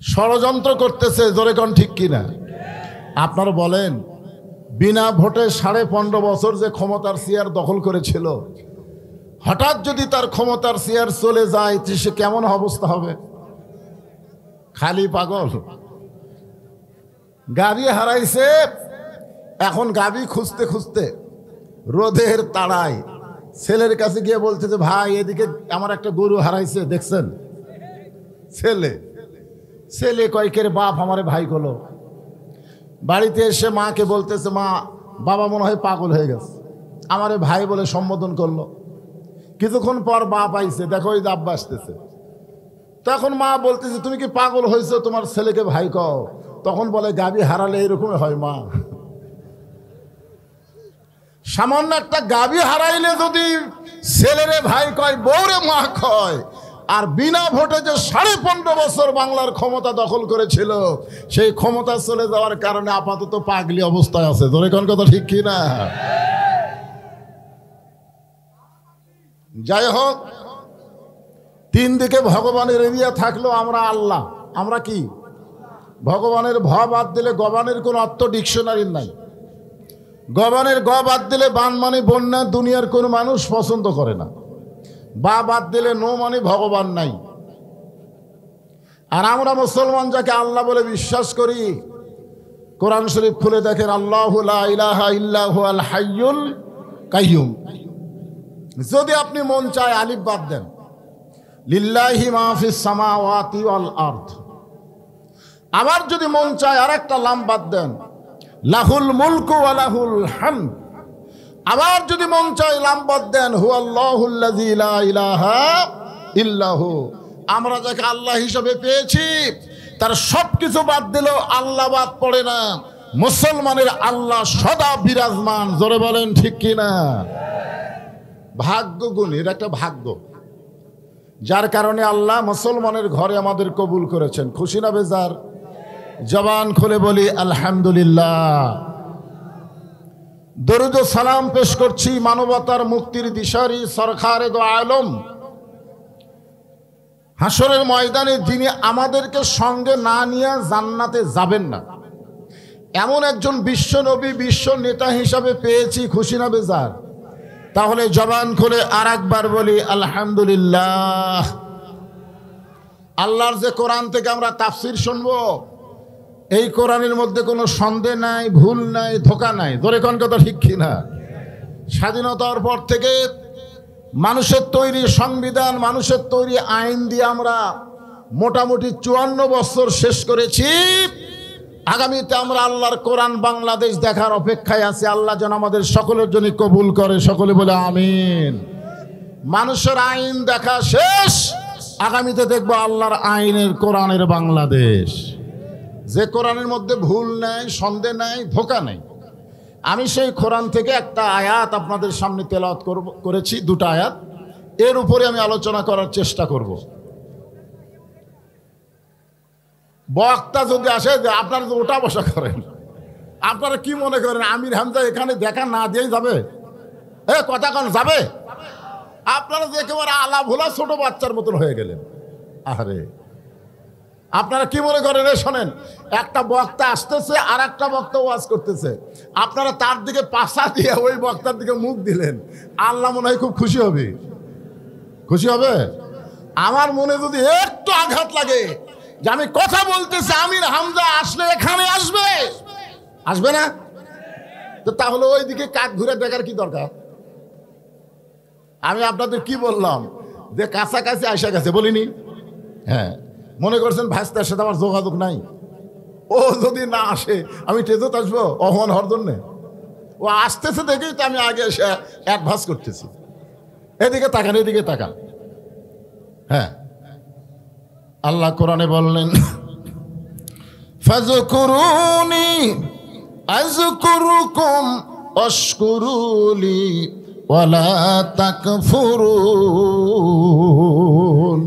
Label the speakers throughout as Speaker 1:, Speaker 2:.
Speaker 1: ষড়যন্ত্র করতেছে, জোরে কোন ঠিক কিনা? আপনারা বলেন, বিনা ভোটে 15.5 বছর যে ক্ষমতার চেয়ার দখল করেছিল, হঠাৎ যদি তার ক্ষমতার চেয়ার চলে যায় সে কেমন অবস্থা হবে? খালি পাগল। গাবি হারাইছে, এখন গাবি খুঁজতে খুঁজতে রোদের তাড়ায় ছেলের কাছে গিয়ে বলছে যে ভাই এদিকে আমার একটা গরু হারাইছে, দেখছেন? ছেলে কয়েকের বাপ আমারে ভাই গেল। বাড়িতে এসে মাকে বলতেছে, মা বাবা মনে হয় পাগল হয়ে গেছে, আমারে ভাই বলে সম্বোধন করলো। কিছুক্ষণ পর বাপ আইছে, দেখো ওই আব্বা আসতেছে। তখন মা বলতেছে, তুমি কি পাগল হয়েছো, তোমার ছেলেকে ভাই কও? তখন বলে, গাবি হারালে এরকমই হয় মা। সামান্য একটা গাবি হারাইলে যদি ছেলেরে ভাই কয়, বউরে মা কয়, আর বিনা ভোটে যে 15.5 বছর বাংলার ক্ষমতা দখল করেছিল, সেই ক্ষমতা চলে যাওয়ার কারণে আপাতত পাগলি অবস্থায় আছে। ধরে কোন কথা ঠিক কি না? যাই হোক, তিন দিকে ভগবানের এরিয়া থাকলো, আমরা আল্লাহ। আমরা কি? ভগবানের ভ বাদ দিলে গবানের কোন অর্থ ডিকশনারির নাই। গবানের গ বাদ দিলে বান মানে বন্যা, দুনিয়ার কোন মানুষ পছন্দ করে না। বা বাদ দিলে নো মানে ভগবান নাই। আর আমরা মুসলমান যাকে আল্লাহ বলে বিশ্বাস করি, কোরআন শরীফ খুলে দেখেন, আল্লাহু লা ইলাহা ইল্লা হুয়াল হাইয়ুল কাইয়ুম। যদি আপনি মন চায় আলিফ বাদ দেন, লিল্লাহি মা ফিস সামাওয়াতি ওয়াল আরদ। আবার যদি মন চায় আরেকটা লাম বাদ দেন, লাহুল মুলকু ওয়া লাহুল হামদ। আবার যদি মন চায় লাম বাদ দেন, হুয়াল্লাহুল্লাযী লা ইলাহা ইল্লাহু। আমরা যাকে আল্লাহ হিসেবে পেয়েছি তার সবকিছু বাদ দিলেও আল্লাহ বাদ পড়ে না। মুসলমানের আল্লাহ সদা বিরাজমান। জোরে বলেন ঠিক কিনা? ভাগ্য গুণ, এর একটা ভাগ্য, যার কারণে আল্লাহ মুসলমানের ঘরে আমাদের কবুল করেছেন। খুশি না বেজার? জবান খুলে বলি আলহামদুলিল্লাহ। দরুদ ও সালাম পেশ করছি মানবতার মুক্তির দিশারি সরকারে দো আলম, হাসরের ময়দানে যিনি আমাদেরকে সঙ্গে না নিয়ে জান্নাতে যাবেন না, এমন একজন বিশ্ব নবী, বিশ্ব নেতা হিসাবে পেয়েছি। খুশি না বেজার? তাহলে জবান খুলে আর একবার বলি আলহামদুলিল্লাহ। আল্লাহর যে কোরআন থেকে আমরা তাফসির শুনবো, এই কোরআনের মধ্যে কোনো সন্দেহ নাই, ভুল নাই, ধোঁকা নাই। ধরে কোন কথা ঠিক কিনা? স্বাধীনতার পর থেকে মানুষের তৈরি সংবিধান, মানুষের তৈরি আইন দিয়ে আমরা মোটামুটি 54 বছর শেষ করেছি। আগামীতে আমরা আল্লাহর কোরআন বাংলাদেশ দেখার অপেক্ষায় আছি। আল্লাহ যেন আমাদের সকলের জন্য কবুল করে। সকলে বলে আমিন। মানুষের আইন দেখা শেষ, আগামীতে দেখবো আল্লাহর আইনের, কোরআনের বাংলাদেশ, যে কোরআনের মধ্যে ভুল নাই, সন্দেহ নাই, ধোঁকা নাই। আমি সেই কোরআন থেকে একটা আয়াত আপনাদের সামনে তেলাওয়াত করেছি, দুটো আয়াত। এর উপরে আমি আলোচনা করার চেষ্টা করব। বক্তা যদি আসে, আপনারা তো ওটা বসা করেন, আপনারা কি মনে করেন আমির হামজা এখানে দেখা না দিয়েই যাবে? কথা কন যাবে? আপনারা যে একেবারে আলা ভোলা ছোট বাচ্চার মতন হয়ে গেলেন। আরে আপনারা কি মনে করেন? শোনেন, একটা বক্তা আসতেছে, আর একটা বক্তা ওয়াজ করতেছে, আপনারা তার দিকে পাশা দিয়ে ওই বক্তার দিকে মুখ দিলেন, আল্লাহ মনে হয় খুব খুশি হবে। খুশি হবে? আমার মনে যদি একটু আঘাত লাগে যে আমি কথা বলতেছি, আমির হামজা আসলে এখানে আসবে, আসবে না? তো তাহলে ওই দিকে কাক ঘুরে দেখার কি দরকার? আমি আপনাদের কি বললাম যে কাছাকাছি আসা গেছে, বলিনি? হ্যাঁ, মনে করছেন ভাইস্তার সাথে আমার যোগাযোগ নাই? ও যদি না আসে আমি টেজত আসবো অহমান হওয়ার জন্যে? ও আসতেছে দেখেই তো আমি আগে এসে অ্যাডভান্স করতেছি। এদিকে তাকান, এদিকে তাকান। হ্যাঁ, আল্লাহ কোরআনে বললেন, ফাযকুরুনি আযকুরুকুম ওয়াশকুরুলি ওয়ালা তাকফুরুন।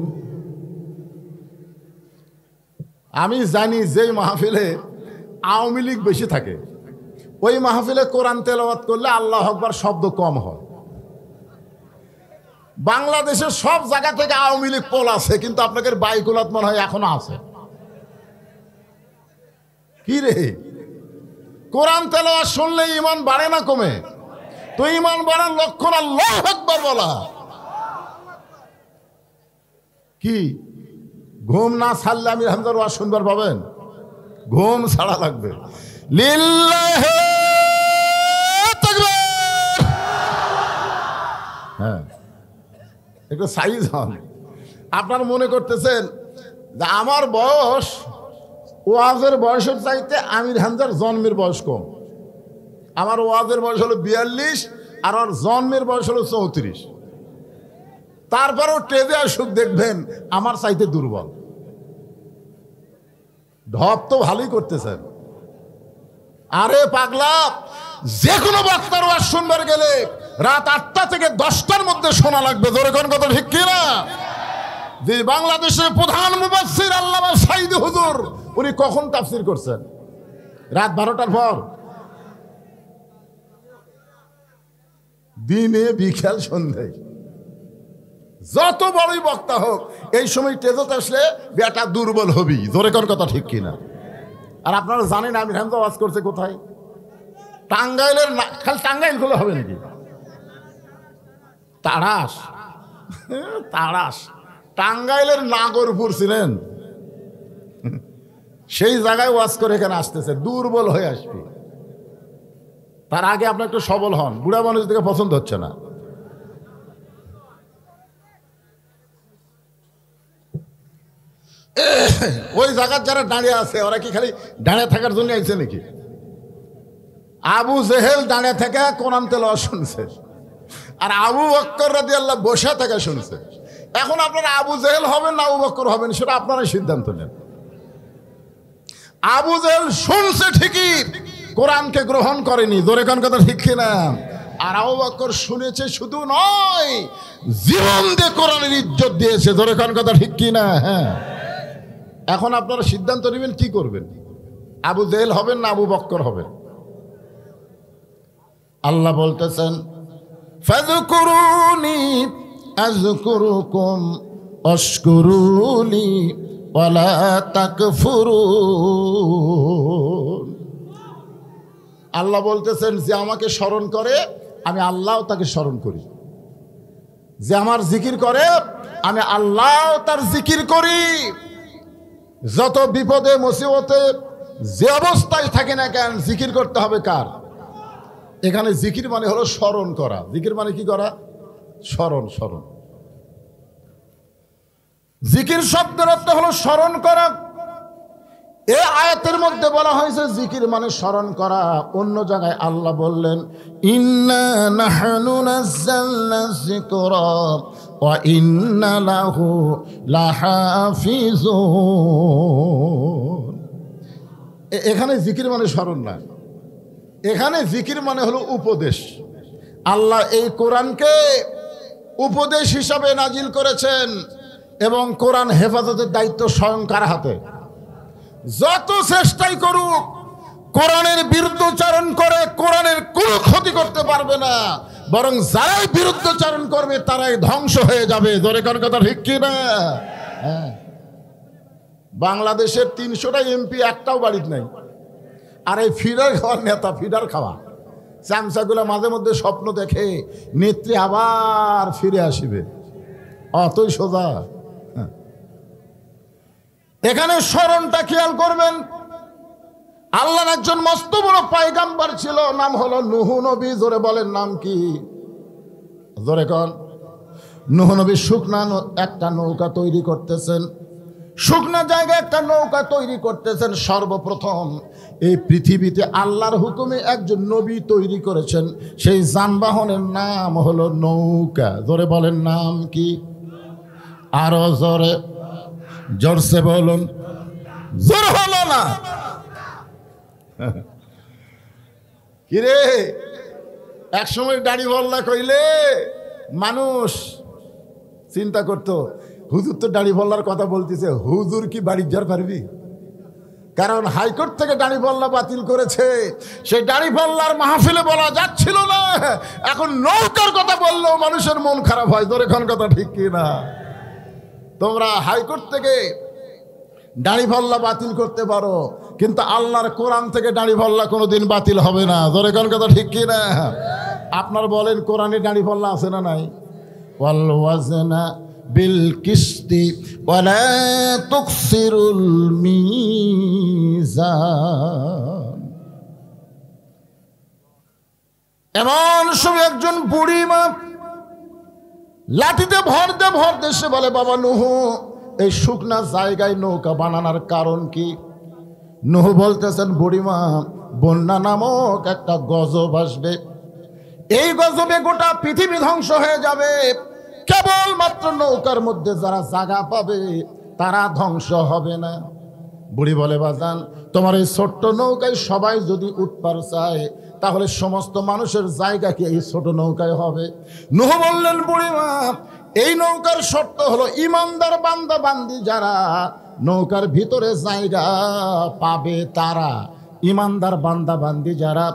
Speaker 1: আমি জানি যেই মাহফিলে আওয়ামী লীগ বেশি থাকে, ওই মাহফিলে কোরআন তেলাওয়াত করলে আল্লাহু আকবার শব্দ কম হয়। বাংলাদেশের সব জায়গা থেকে আওয়ামী লীগ পোল আছে, কিন্তু আপনাদের বাইকুলাত মনে হয় এখনো আছে। কি রে, কোরআন তেলাওয়াত শুনলে ঈমান বাড়ে না কমে? তো ঈমান বাড়ার লক্ষণ আল্লাহু আকবার বলা। কি ঘুম না ছাড়লে আমির হামজার ওয়াজ শুনবার পাবেন? ঘুম ছাড়া লাগবে। লিল্লাহি তাকবীর। হ্যাঁ, একটু সাইজ হন। আপনার মনে করতেছেন যে আমার বয়স ওয়াজের বয়সের চাইতে আমির হামজার জন্মের বয়স কম। আমার ওয়াজের বয়স হলো 42 আর ওর জন্মের বয়স হলো 34। তারপরেও টেজে আসুক, দেখবেন আমার চাইতে দুর্বল। ঢপ তো ভালোই করতেছেন। আরে পাগলা, যে কোনো বক্তার ওয়াজ শুনবার গেলে রাত 8টা থেকে 10টার মধ্যে শোনা লাগবে। জোরে কোন কথা ঠিক কিনা? যে বাংলাদেশের প্রধান মুফাসসির আল্লামা সাঈদী হুজুর, উনি কখন তাফসীর করছেন? রাত 12টার পর। দিনে বিকেল সন্ধ্যায় যত বড়ই বক্তা হোক, এই সময় টেজতে আসলে বেটা দুর্বল হবি। জোরে কোন কথা ঠিক কিনা? আর আপনারা জানেন আমির হামজা ওয়াজ করছে কোথায়? টাঙ্গাইলের। খালি টাঙ্গাইল গুলো হবে নাকি? তাড়াশ, তাড়াশ টাঙ্গাইলের নাগরপুর ছিলেন, সেই জায়গায় ওয়াজ করে এখানে আসতেছে। দুর্বল হয়ে আসবে। তার আগে আপনি একটু সবল হন। বুড়া মানুষ দিকে পছন্দ হচ্ছে না। ওই জায়গার যারা দাঁড়িয়ে আছে ওরা কি খালি দাঁড়িয়ে থাকার জন্য আইছে নাকি? আবু জেহেল দাঁড়িয়ে থেকে কোরআন তেলাওয়াত শুনছে, আর আবু বকর রাদিয়াল্লাহু বসে থেকে শুনছে। এখন আপনারা আবু জেহেল হবেন না আবু বকর হবেন, সেটা আপনারাই সিদ্ধান্ত নেন। আবু জেহেল শুনছে ঠিকই, কোরআনকে গ্রহণ করেনি। জোরে কোন কথা ঠিক কিনা? আর আবু বকর শুনেছে শুধু নয়, জীবন দিয়ে কোরআনের ইজ্জত দিয়েছে। জোরে কোন কথা ঠিক কিনা? হ্যাঁ। এখন আপনারা সিদ্ধান্ত নেবেন কি করবেন, আবু জেহেল হবেন না আবু বকর হবেন। আল্লাহ বলতেছেন, ফাযকুরুনি আযকুরুকুম ওয়াশকুরুলি ওয়ালা তাকফুরুন। আল্লাহ বলতেছেন, যে আমাকে স্মরণ করে আমি আল্লাহও তাকে স্মরণ করি। যে আমার জিকির করে আমি আল্লাহ তার জিকির করি। যত বিপদে মুসিবতে যে অবস্থায় থাকে না কেন, জিকির করতে হবে কার? এখানে জিকির মানে হলো স্মরণ করা। জিকির মানে কি করা? স্মরণ। স্মরণ, জিকির শব্দের অর্থ হলো স্মরণ করা। এই আয়াতের মধ্যে বলা হয়েছে জিকির মানে স্মরণ করা। অন্য জায়গায় আল্লাহ বললেন, ইন্না নাহনু নাযালনা যিকরা ওয়া ইন্না লাহু লাহাফিজুন। এখানে জিকির মানে স্মরণ না, এখানে জিকির মানে হলো উপদেশ। আল্লাহ এই কোরআনকে উপদেশ হিসাবে নাজিল করেছেন এবং কোরআন হেফাজতের দায়িত্ব স্বয়ং কার হাতে? যত চেষ্টাই করুক কোরআনের বিরুদ্ধচারণ করে কোরআনের কোনো ক্ষতি করতে পারবে না, বরং যারাই বিরুদ্ধচারণ করবে তারাই ধ্বংস হয়ে যাবে। জোরে কোন কথা ঠিক কি না? হ্যাঁ, বাংলাদেশের 300টা এমপি একটাও বাড়িতে নাই। আর এই ফিডার খাওয়ার নেতা, ফিডার খাওয়া চামচাগুলো মাঝে মধ্যে স্বপ্ন দেখে নেত্রী আবার ফিরে আসিবে, অতই সোজা। এখানে স্মরণটা খেয়াল করবেন। আল্লাহর একজন মস্ত বড় পয়গাম্বর ছিল, নাম হলো নূহ নবী। জোরে বলেন নাম কি? জোরে কোন? নূহ নবী শুকনা একটা নৌকা তৈরি করতেছেন, শুকনা জায়গায় একটা নৌকা তৈরি করতেছেন। সর্বপ্রথম এই পৃথিবীতে আল্লাহর হুকুমে একজন নবী তৈরি করেছেন, সেই যানবাহনের নাম হলো নৌকা। জোরে বলেন নাম কি? আরো জোরে, জোরসে বলুন। জোর হলো না কিরে? এক সময় দাড়ি বল্লা কইলে মানুষ চিন্তা করতো, হুজুর তো দাড়ি বল্লার কথা বলতেছে, হুজুর কি বাড়ি যার পারবি? কারণ হাইকোর্ট থেকে দাড়ি বল্লা বাতিল করেছে, সেই দাড়ি বল্লার মাহফিলে বলা যাচ্ছিল না। এখন নৌকার কথা বললেও মানুষের মন খারাপ হয়। তোর এখন কথা ঠিক কি না? তোমরা হাইকোর্ট থেকে দাড়ি বল্লা বাতিল করতে পারো, কিন্তু আল্লাহর কোরআন থেকে দাড়িপাল্লা কোনোদিন বাতিল হবে না। জোরে কোন কথা ঠিক কি না? আপনার বলেন কোরআনে দাড়িপাল্লা আছে না নাই? ওয়াল ওয়াজনা বিল কিসতি ওয়ালা তুকসিরুল মিজান। এমন সময় একজন বুড়ি মা লাঠিতে ভর দেশে বলে, বাবা নুহু, এই শুকনা জায়গায় নৌকা বানানোর কারণ কি? নুহু বলতেছেন, বুড়িমা, বন্যা নামক একটা গজব আসবে, এই গজবে গোটা পৃথিবী ধ্বংস হয়ে যাবে, কেবলমাত্র নৌকার মধ্যে যারা জায়গা পাবে তারা ধ্বংস হবে না। বুড়ি বলে, বাজান, তোমার এই ছোট্ট নৌকায় সবাই যদি উঠপার চায় তাহলে সমস্ত মানুষের জায়গা কি এই ছোট নৌকায় হবে? নুহু বললেন, বুড়িমা, এই নৌকার শর্ত হলো ইমানদার বান্দা বান্দি যারা নৌকার ভিতরে জায়গা পাবে তারা, ইমানদার বান্দা বান্দি যারা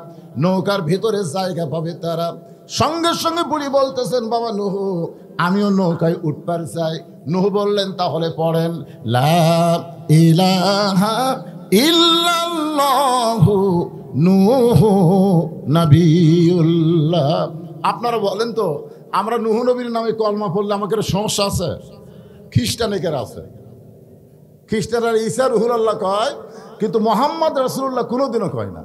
Speaker 1: নৌকার ভিতরে জায়গা পাবে তারা। সঙ্গে সঙ্গে বুড়ি বলতেছেন, বাবা নুহু, আমিও নৌকায় উঠবার চাই। নুহু বললেন, তাহলে পড়েন, লা ইলাহা ইল্লাল্লাহু নূহু নবিয়ুল্লাহ। আপনারা বলেন তো, আমরা নূহ নবীর নামে কলমা পড়লে আমাদের সমস্যা আছে? খ্রিস্টানেকের আছে। খ্রিস্টানরা ঈসা রুহুল্লাহ কয়, কিন্তু মোহাম্মদ রাসূলুল্লাহ কোনোদিনও কয় না।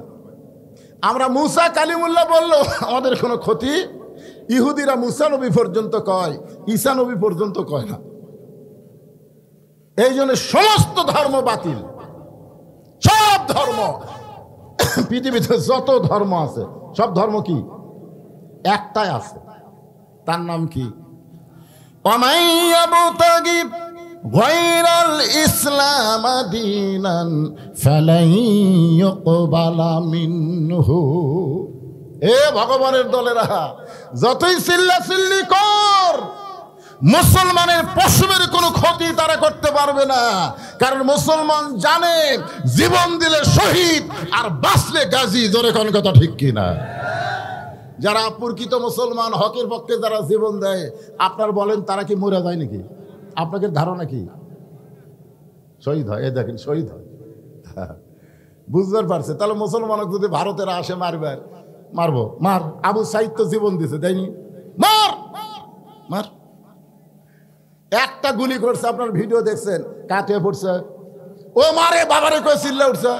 Speaker 1: আমরা মুসা কালিমুল্লাহ বললেও আমাদের কোনো ক্ষতি। ইহুদিরা মুসা নবী পর্যন্ত কয়, ঈসা নবী পর্যন্ত কয় না। এই জন্য সমস্ত ধর্ম বাতিল। সব ধর্ম, পৃথিবীতে যত ধর্ম আছে সব ধর্ম কি? একটাই আছে, তার নাম কি? ওয়ামাইয়াবতাগি গায়রাল ইসলাম দীনান ফালাই ইউকবালা মিনহু। এ ভগবানের দলেরা, যতই চিল্লাচিল্লি কর, মুসলমানের পশমের কোনো ক্ষতি তারা করতে পারবে না। কারণ মুসলমান জানে, জীবন দিলে শহীদ আর বাঁচলে গাজী। জোরে কোন কথা ঠিক কিনা? যারা প্রকৃত মুসলমান, হকের পক্ষে যারা জীবন দেয়, আপনার বলেন তারা কি মরে যায় নাকি? আপনাদের ধারণা কি? শহীদ হয়। এই দেখেন, শহীদ হয়। বুঝতে পারছে? তাহলে মুসলমানক যদি ভারতের আসে মারবার, মারবো, মার। আবু সাইদ তো জীবন দিছে, দেয়নি? মার মার। একটা গুলি করছে, আপনার ভিডিও দেখছেন, কাটে পড়ছে, ও মারে বাবারে কয়ে চিল্লা উঠছে।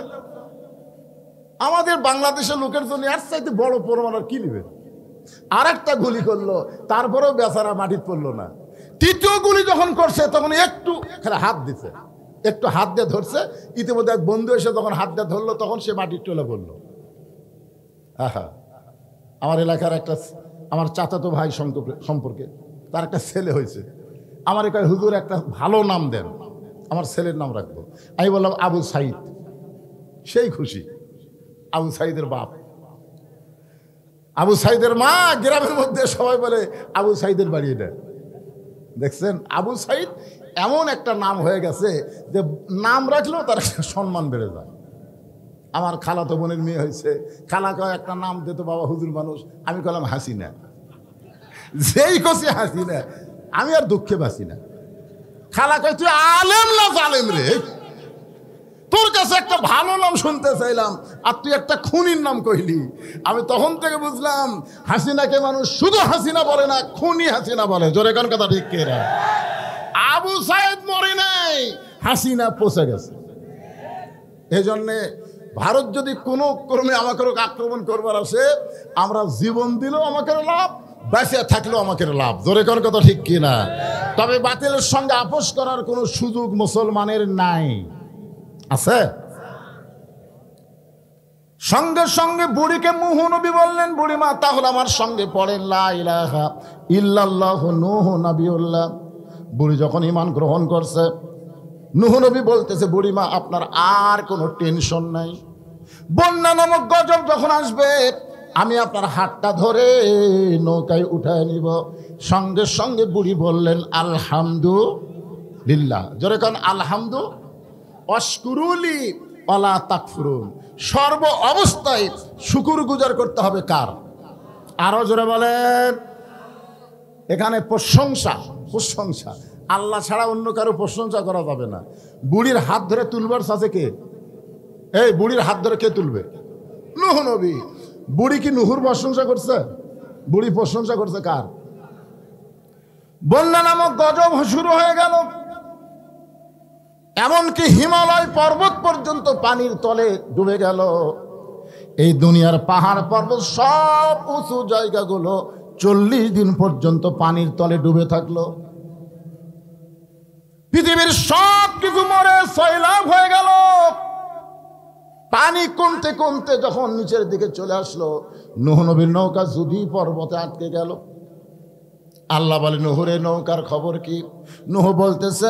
Speaker 1: আমাদের বাংলাদেশের লোকের জন্য এর চাইতে বড় প্রমাণ আর কি নেবে? আর একটা গুলি করলো, তারপরেও বেচারা মাটিতে পড়লো না। তৃতীয় গুলি যখন করছে তখন একটু হাত দিছে, একটু হাত দিয়ে ধরছে। ইতিমধ্যে এক বন্ধু এসে যখন হাত দিয়ে ধরলো তখন সে মাটির টলে পড়লো। আহা, আমার এলাকার একটা, আমার চাচাতো ভাই সম্পর্কে তার একটা ছেলে হয়েছে। আমার এখানে হুজুর একটা ভালো নাম দেন, আমার ছেলের নাম রাখবো। আমি বললাম আবু সাইদ। সেই খুশি। আবু সাইদের বাপ, আবু সাইদের মা, গ্রামের মধ্যে সবাই বলে আবু সাইদের বাড়ি এটা। দেখছেন, আবু সাইদ এমন একটা নাম হয়ে গেছে যে নাম রাখলেও তার একটা সম্মান বেড়ে যায়। আমার খালাতো বোনের মেয়ে হয়েছে, খালা কয় একটা নাম দিত, বাবা হুজুর মানুষ। আমি কলাম হাসিনা। যেই কষি হাসিনা, আমি আর দুঃখে বাসি না। খালা কয়, তুই আলেম না জালেম রে? তোর কাছে একটা ভালো নাম শুনতে চাইলাম আর তুই একটা খুনির নাম কইলি। আমি তখন থেকে বুঝলাম, হাসিনাকে মানুষ শুধু হাসিনা বলে না, খুনি হাসিনা বলে। জোরে কোন কথা ঠিক কে? আবু সাইদ মরে নাই, হাসিনা পচে গেছে। এই জন্যে ভারত যদি কোনো ক্রমে আমাকে আক্রমণ করবার আসে, আমরা জীবন দিলেও আমাকে লাভ, বেঁচে থাকলেও আমাকে লাভ। জোরে কোন কথা ঠিক কিনা? তবে বাতিলের সঙ্গে আপোষ করার কোনো সুযোগ মুসলমানের নাই। আছে? সঙ্গে সঙ্গে বুড়িকে নূহ নবী বললেন, বুড়িমা, তাহলে আমার সঙ্গে পড়েন লা ইলাহা ইল্লাল্লাহু নূহু নবিয়ুল্লাহ। বুড়ি যখন ঈমান গ্রহণ করছে, নূহ নবী বলতেছে, বুড়িমা, আপনার আর কোনো টেনশন নাই। বন্যা নামক গজব যখন আসবে, আমি আপনার হাতটা ধরে নৌকায় উঠায় নিব। সঙ্গে সঙ্গে বুড়ি বললেন, আলহামদুলিল্লাহ। জোরে কান আলহামদু অশকুরুলি ওয়ালা তাকফুরুন। সর্ব অবস্থায় শুকুর গুজার করতে হবে কার? আরো জোরে বলেন। এখানে প্রশংসা, প্রশংসা আল্লাহ ছাড়া অন্য কারো প্রশংসা করা যাবে না। বুড়ির হাত ধরে তুলবার আছে কে? এই বুড়ির হাত ধরে কে তুলবে? নূহ নবী। বুড়ি কি নূহুর প্রশংসা করছে? বুড়ি প্রশংসা করছে কার? বন্যা নামক গজব শুরু হয়ে গেল, এমনকি হিমালয় পর্বত পর্যন্ত পানির তলে ডুবে গেল। এই দুনিয়ার পাহাড় পর্বত সব উঁচু জায়গাগুলো 40 দিন পর্যন্ত পানির তলে ডুবে থাকলো। পৃথিবীর সব কিছু মরে সয়লাব হয়ে গেল। পানি কমতে কমতে যখন নিচের দিকে চলে আসলো, নূহ নবীর নৌকা জুদি পর্বতে আটকে গেল। আল্লাহ বলে, নূহের নৌকার খবর কি? নূহ বলতেছে,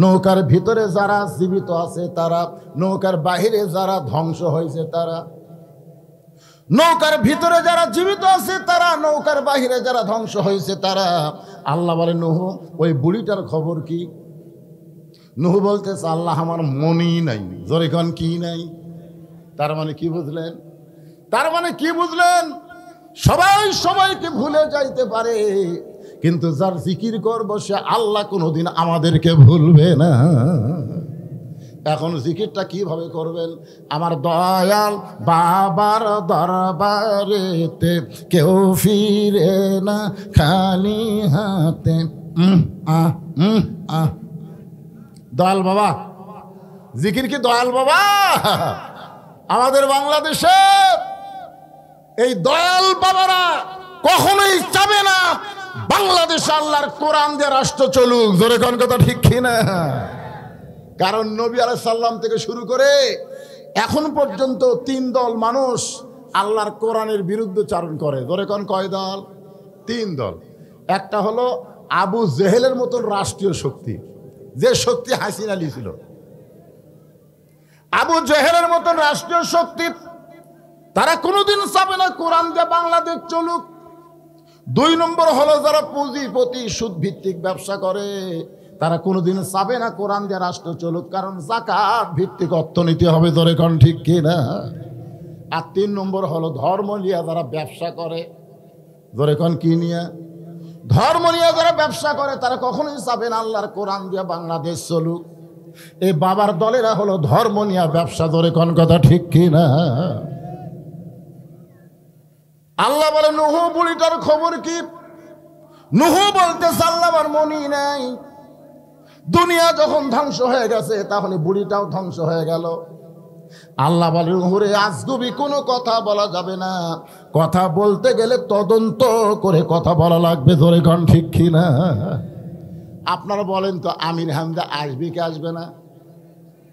Speaker 1: নৌকার ভিতরে যারা জীবিত আছে তারা, নৌকার বাহিরে যারা ধ্বংস হয়েছে তারা। নৌকার ভিতরে যারা জীবিত আছে তারা, নৌকার বাহিরে যারা ধ্বংস হয়েছে তারা। আল্লাহ বলে, নূহ ওই বুড়িটার খবর কি? নূহ বলতেছে, আল্লাহ আমার মনই নাই। জোরে কোন কি নাই? তার মানে কি বুঝলেন? তার মানে কি বুঝলেন? সবাই সবাইকে ভুলে যাইতে পারে, কিন্তু যার জিকির করবো সে আল্লাহ কোনোদিন আমাদেরকে ভুলবে না। এখন জিকিরটা কিভাবে করবেন? আমার দয়াল বাবার দরবারেতে কেউ ফিরে না খালি হাতে। দয়াল বাবা, জিকির কি দয়াল বাবা? আমাদের বাংলাদেশে এই দয়াল বাবারা কখনোই চাবে না বাংলাদেশে আল্লাহর কোরআন দিয়ে রাষ্ট্র চলুক। জোরে কোন কথা ঠিক কিনা? কারণ নবী আলাইহিস সালাম থেকে শুরু করে এখন পর্যন্ত 3 দল মানুষ আল্লাহর কোরআনের বিরুদ্ধে চারণ করে। জোরে কোন কয় দল? 3 দল। একটা হলো আবু জেহেলের মতন রাষ্ট্রীয় শক্তি, যে শক্তি হাসিনা আলী ছিল। আবু জেহেলের মতন রাষ্ট্রীয় শক্তি, তারা কোনোদিন চাবে না কোরআন দিয়ে বাংলাদেশ চলুক। 2 নম্বর হলো যারা পুঁজিপতি সুদ ভিত্তিক ব্যবসা করে, তারা কোনোদিন চাবে না কোরআন দিয়ে রাষ্ট্র চলুক, কারণ যাকাত ভিত্তিক অর্থনীতি হবে। ধরে কোন ঠিক কিনা? আর 3 নম্বর হলো ধর্ম নিয়ে যারা ব্যবসা করে। ধরে কোন কি নিয়ে? ধর্ম নিয়ে যারা ব্যবসা করে তারা কখনোই চাবে না আল্লাহর কোরআন দিয়ে বাংলাদেশ চলুক। এই বাবার দলেরা হলো ধর্ম নিয়ে ব্যবসা। ধরে কোন কথা ঠিক কিনা? আল্লাহ বলে, নূহ বুড়িটার খবর কি? নূহ বলতেছে, আল্লাহ আমার মনই নাই। দুনিয়া যখন ধ্বংস হয়ে গেছে তাহলে বুড়িটাও ধ্বংস হয়ে গেল। আল্লাহ বলে, নূহরে আজগুবি কোনো কথা বলা যাবে না। কথা বলতে গেলে তদন্ত করে কথা বলা লাগবে। ধরে কোন ঠিক কিনা? আপনারা বলেন তো, আমির হামজা আসবে কি আসবে না?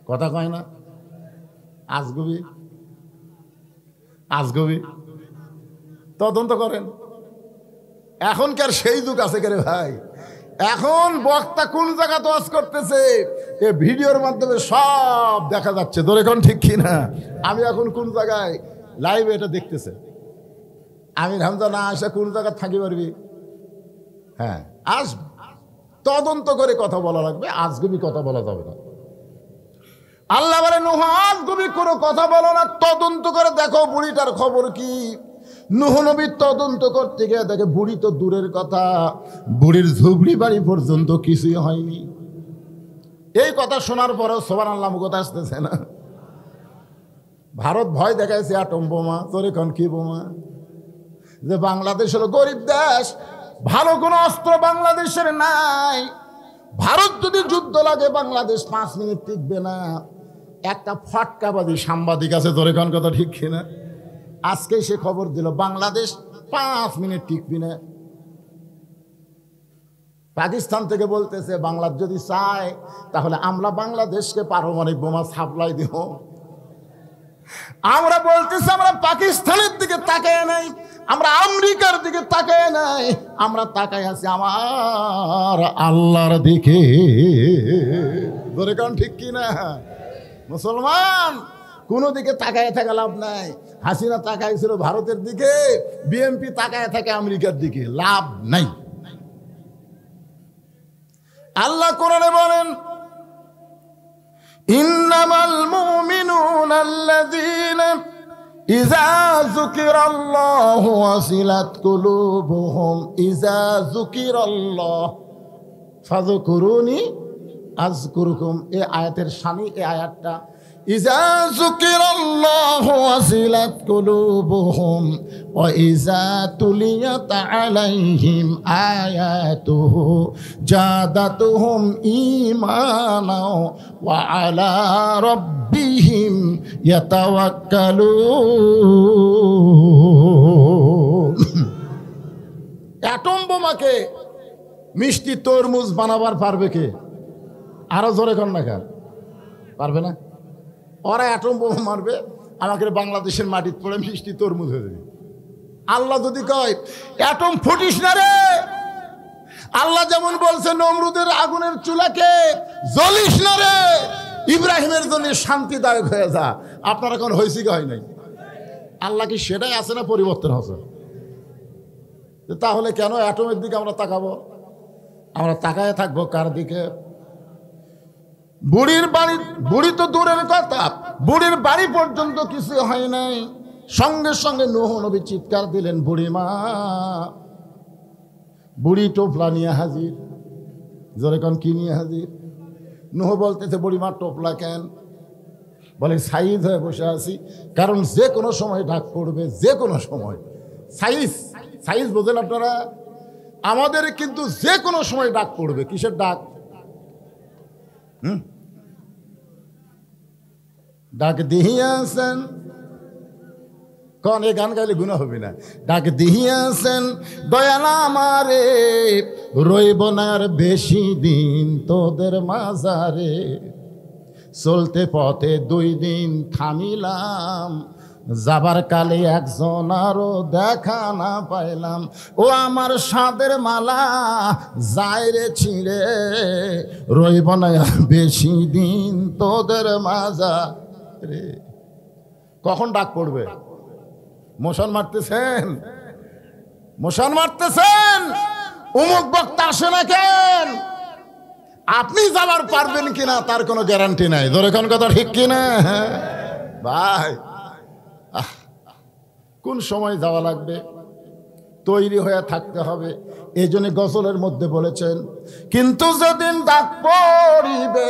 Speaker 1: কথা কয় না? আজগুবি আজগুবি তদন্ত করেন। এখনকার সেই যুগ আছে কে রে ভাই? এখন বক্তা কোন জায়গাতে ওয়াজ করতেছে এ ভিডিওর মাধ্যমে সব দেখা যাচ্ছে। ধরে কোন ঠিক কিনা? আমি এখন কোন জায়গায় লাইভে এটা দেখতেছে। আমির হামজা না আসে কোন জায়গায় থাকি পারবি? হ্যাঁ, আসবে। তদন্ত করে কথা বলা লাগবে, আজগুবি কথা বলা যাবে না। আল্লাহ বলে, নূহ আজগুবি কোনো কথা বলো না, তদন্ত করে দেখো বুড়িটার খবর কি। নূহ নবী তদন্ত করতে গিয়ে দেখে বুড়ি তো দূরের কথা, বুড়ির ঝুপড়ি বাড়ি পর্যন্ত কিছুই হয়নি। এই কথা শোনার পরেও সুবহানাল্লাহ কথা আসতেছে না। ভারত ভয় দেখাইছে অ্যাটম বোমা। তোর এখন কি বোমা? যে বাংলাদেশ হলো গরিব দেশ, ভালো কোনো অস্ত্র বাংলাদেশের নাই। ভারত যদি যুদ্ধ লাগে বাংলাদেশ 5 মিনিট টিকবে না। একটা ফটকাবাদী সাংবাদিক আছে, তোর এখন কথা ঠিক কিনা? আজকে সে খবর দিল বাংলাদেশ 5 মিনিট টিকবি না। পাকিস্তান থেকে বলতেছে বাংলাদেশ যদি চায় তাহলে আমরা বাংলাদেশকে পারমাণবিক বোমা সাপ্লাই দিব। আমরা বলতেছি আমরা পাকিস্তানের দিকে তাকায় নাই, আমরা আমেরিকার দিকে তাকায় নাই, আমরা তাকায় আছি আমার আল্লাহর দিকে। ধরে কারণ ঠিক কিনা? মুসলমান কোনো দিকে তাকায় থাকা লাভ নাই। হাসিনা তাকাইছিল ভারতের দিকে, বিএনপি তাকায় থাকে আমেরিকার দিকে, লাভ নাই। আল্লাহ কোরআনে বলেন, ইন্নামাল মুমিনুনা আল্লাযীনা ইযা যুকিরাল্লাহু ওয়াসিলাত কুলুবুহুম ইযা যুকিরাল্লাহ ফাযকুরুনি আযকুরুকুম। এই আয়াতের শানি, এই আয়াতটা ইযা যুকিরাল্লাহু ওয়াজিলাত কুলুবুহুম ওয়া ইযা তুলিয়াত আলাইহিম আয়াতুহু জাদাতুহুম ঈমানা ওয়া আলা রাব্বিহিম ইয়াতাওয়াক্কালুন। অ্যাটম বোমাকে মিষ্টি তরমুজ বানাবার পারবে কে? আরো জোরে কর না কেন? পারবে না। ওরা অ্যাটম বোমা মারবে, আমাকে বাংলাদেশের মাটিতে পড়ে মিষ্টি তরমুজ হয়ে যাবে। আল্লাহ যদি কয় অ্যাটম ফুটিস না রে, আল্লাহ যেমন বলছে নমরুদের আগুনের চুলাকে জ্বলিস না রে, ইব্রাহিমের জন্য শান্তিদায়ক হয়ে যা, আপনারা কোন হয়েছে কি হয় নাই? আল্লাহ কি সেটাই আছে না পরিবর্তন আছে? তাহলে কেন অ্যাটমের দিকে আমরা তাকাবো? আমরা তাকায় থাকবো কার দিকে? বুড়ির বাড়ি, বুড়ি তো দূরের কথা, বুড়ির বাড়ি পর্যন্ত কিছু হয় নাই, সঙ্গে সঙ্গে নূহ নবী চিৎকার দিলেন, বুড়ি মা। বুড়ি টোপলা নিয়ে হাজির। জোরে কোন কি নিয়ে হাজির? নূহ বলতেছে বুড়ি মা টোপলা কেন? বলে সাইজ হয়ে বসে আছি, কারণ যে কোনো সময় ডাক পড়বে, যে কোনো সময়। সাইজ, সাইজ বোঝেন আপনারা? আমাদের কিন্তু যে কোনো সময় ডাক পড়বে। কিসের ডাক? ডাক দিহিয়াছেন, কনে গান গাইলে গুনাহ হবে না। ডাক দিহিয়াছেন দয়াল আমারে, রইব না আর বেশি দিন তোদের মাঝারে। চলতে পথে 2 দিন থামিলাম, যাবার কালে একজন আরো দেখা না পাইলাম। ও আমার সাদের মালা যায় রে ছিঁড়ে, রইব না আর বেশি দিন তোদের মাঝারে। কখন ডাক পড়বে? মোশন মারতেছেন, মোশন মারতেছেন, অমুক বক্তা আসে না কেন? আপনি যাবার পারবেন কিনা তার কোনো গ্যারান্টি নাই। ধরে কোন কথা ঠিক কিনা ভাই? কোন সময় যাওয়া লাগবে, তৈরি হয়ে থাকতে হবে। এই জন্য গজলের মধ্যে বলেছেন, কিন্তু যেদিন ডাক পড়িবে,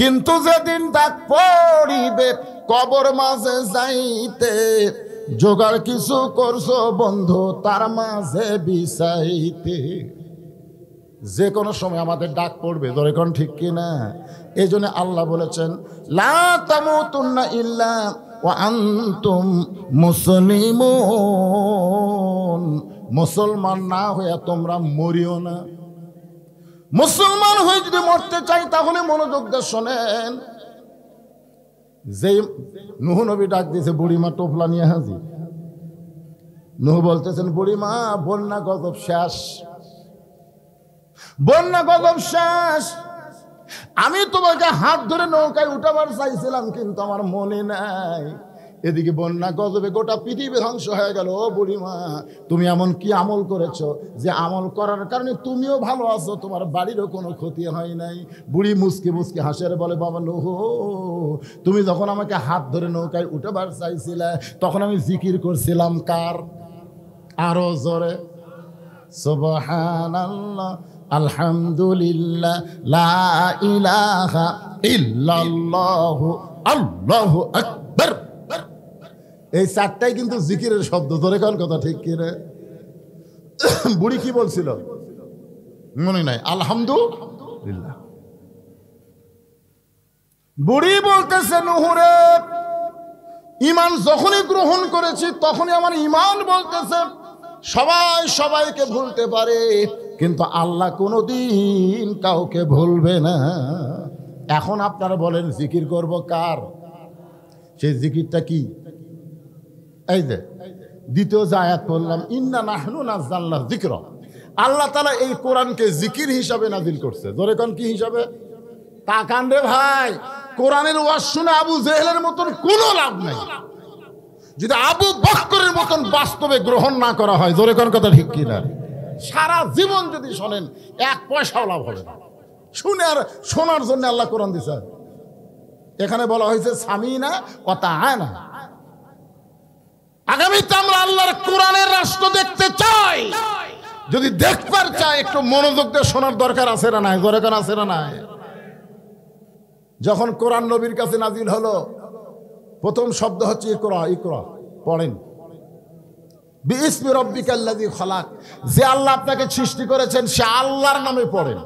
Speaker 1: কিন্তু যেদিন ডাক পড়িবে, কবর মাঝে যাইতে, জোগাড় কিছু করছো বন্ধু তার মাঝে বিছাইতে। যে কোনো সময় আমাদের ডাক পড়বে। ধরে কোন ঠিক কিনা? এই জন্য আল্লাহ বলেছেন, লা তামুতুন্না ইল্লা ওয়া আনতুম মুসলিমুন। মুসলমান না হয়ে তোমরা মরিও না। মুসলমান হয়ে যদি মরতে চাই তাহলে মনোযোগ দিয়ে শোনেন। যে নূহ নবী ডাক দিয়েছে, বুড়িমা টোপলা নিয়ে হাজির। নূহ বলতেছেন, বুড়িমা বন্যা গজব শেষ, বন্যা গজব শেষ। আমি তোমাকে হাত ধরে নৌকায় উঠাবার চাইছিলাম, কিন্তু আমার মনে নাই। এদিকে বন্যা গজবে গোটা পৃথিবী ধ্বংস হয়ে গেল। ও বুড়িমা, তুমি এমন কি আমল করেছো যে আমল করার কারণে তুমিও ভালো আছো, তোমার বাড়িরও কোনো ক্ষতি হয় নাই? বুড়ি মুসকে মুসকে হাসের বলে, বাবা নূহ, তুমি যখন আমাকে হাত ধরে নৌকায় উঠাবার চাইছিলে তখন আমি জিকির করছিলাম কার? আরো জোরে সুবহানাল্লাহ, আলহামদুলিল্লাহ, লা ইলাহা ইল্লাল্লাহ, আল্লাহু আকবার। এই 4টাই কিন্তু জিকিরের শব্দ। ধরে কোন কথা ঠিক কি রে? বুড়ি কি বলছিল মনে নাই? আলহামদুলিল্লাহ। বুড়ি বলতেছে, নূহরে ঈমান যখনই গ্রহণ করেছি তখনই আমার ঈমান বলতেছে সবাই সবাইকে ভুলতে পারে, কিন্তু আল্লাহ কোনোদিন কাউকে ভুলবে না। এখন আপনারা বলেন জিকির করব কার? সেই জিকিরটা কি? এই যে দ্বিতীয় যে আয়াত পড়লাম, ইন্না নাহনু নাযালনা যিকরা। আল্লাহ তাআলা এই কোরআনকে জিকির হিসাবে নাজিল করছে। ধরে কোন কি হিসাবে? তাকান রে ভাই, কোরআনের ওয়াজ শুনে আবু জেহেলের মতন কোনো লাভ নাই যদি আবু বকরের মতন বাস্তবে গ্রহণ না করা হয়। ধরে কোন কথা ঠিক কিনা? সারা জীবন যদি শোনেন 1 পয়সাও লাভ হবে না। শুনে আর শোনার জন্য আল্লাহ কোরআন দিয়েছে। এখানে বলা হয়েছে সামিনা ওয়া তাআনা। আগামীতে আমরা আল্লাহর কোরআনের রাষ্ট্র দেখতে চাই। যদি দেখবার চাই একটু মনোযোগ দিয়ে শোনার দরকার আছে না নাই? দরকার আছে না নাই? যখন কোরআন নবীর কাছে নাজিল হলো প্রথম শব্দ হচ্ছে ইকরা, ইকরা পড়েন। বিইসমি রাব্বিকাল্লাযী খালাক, যে আল্লাহ আপনাকে সৃষ্টি করেছেন সে আল্লাহর নামে পড়েন।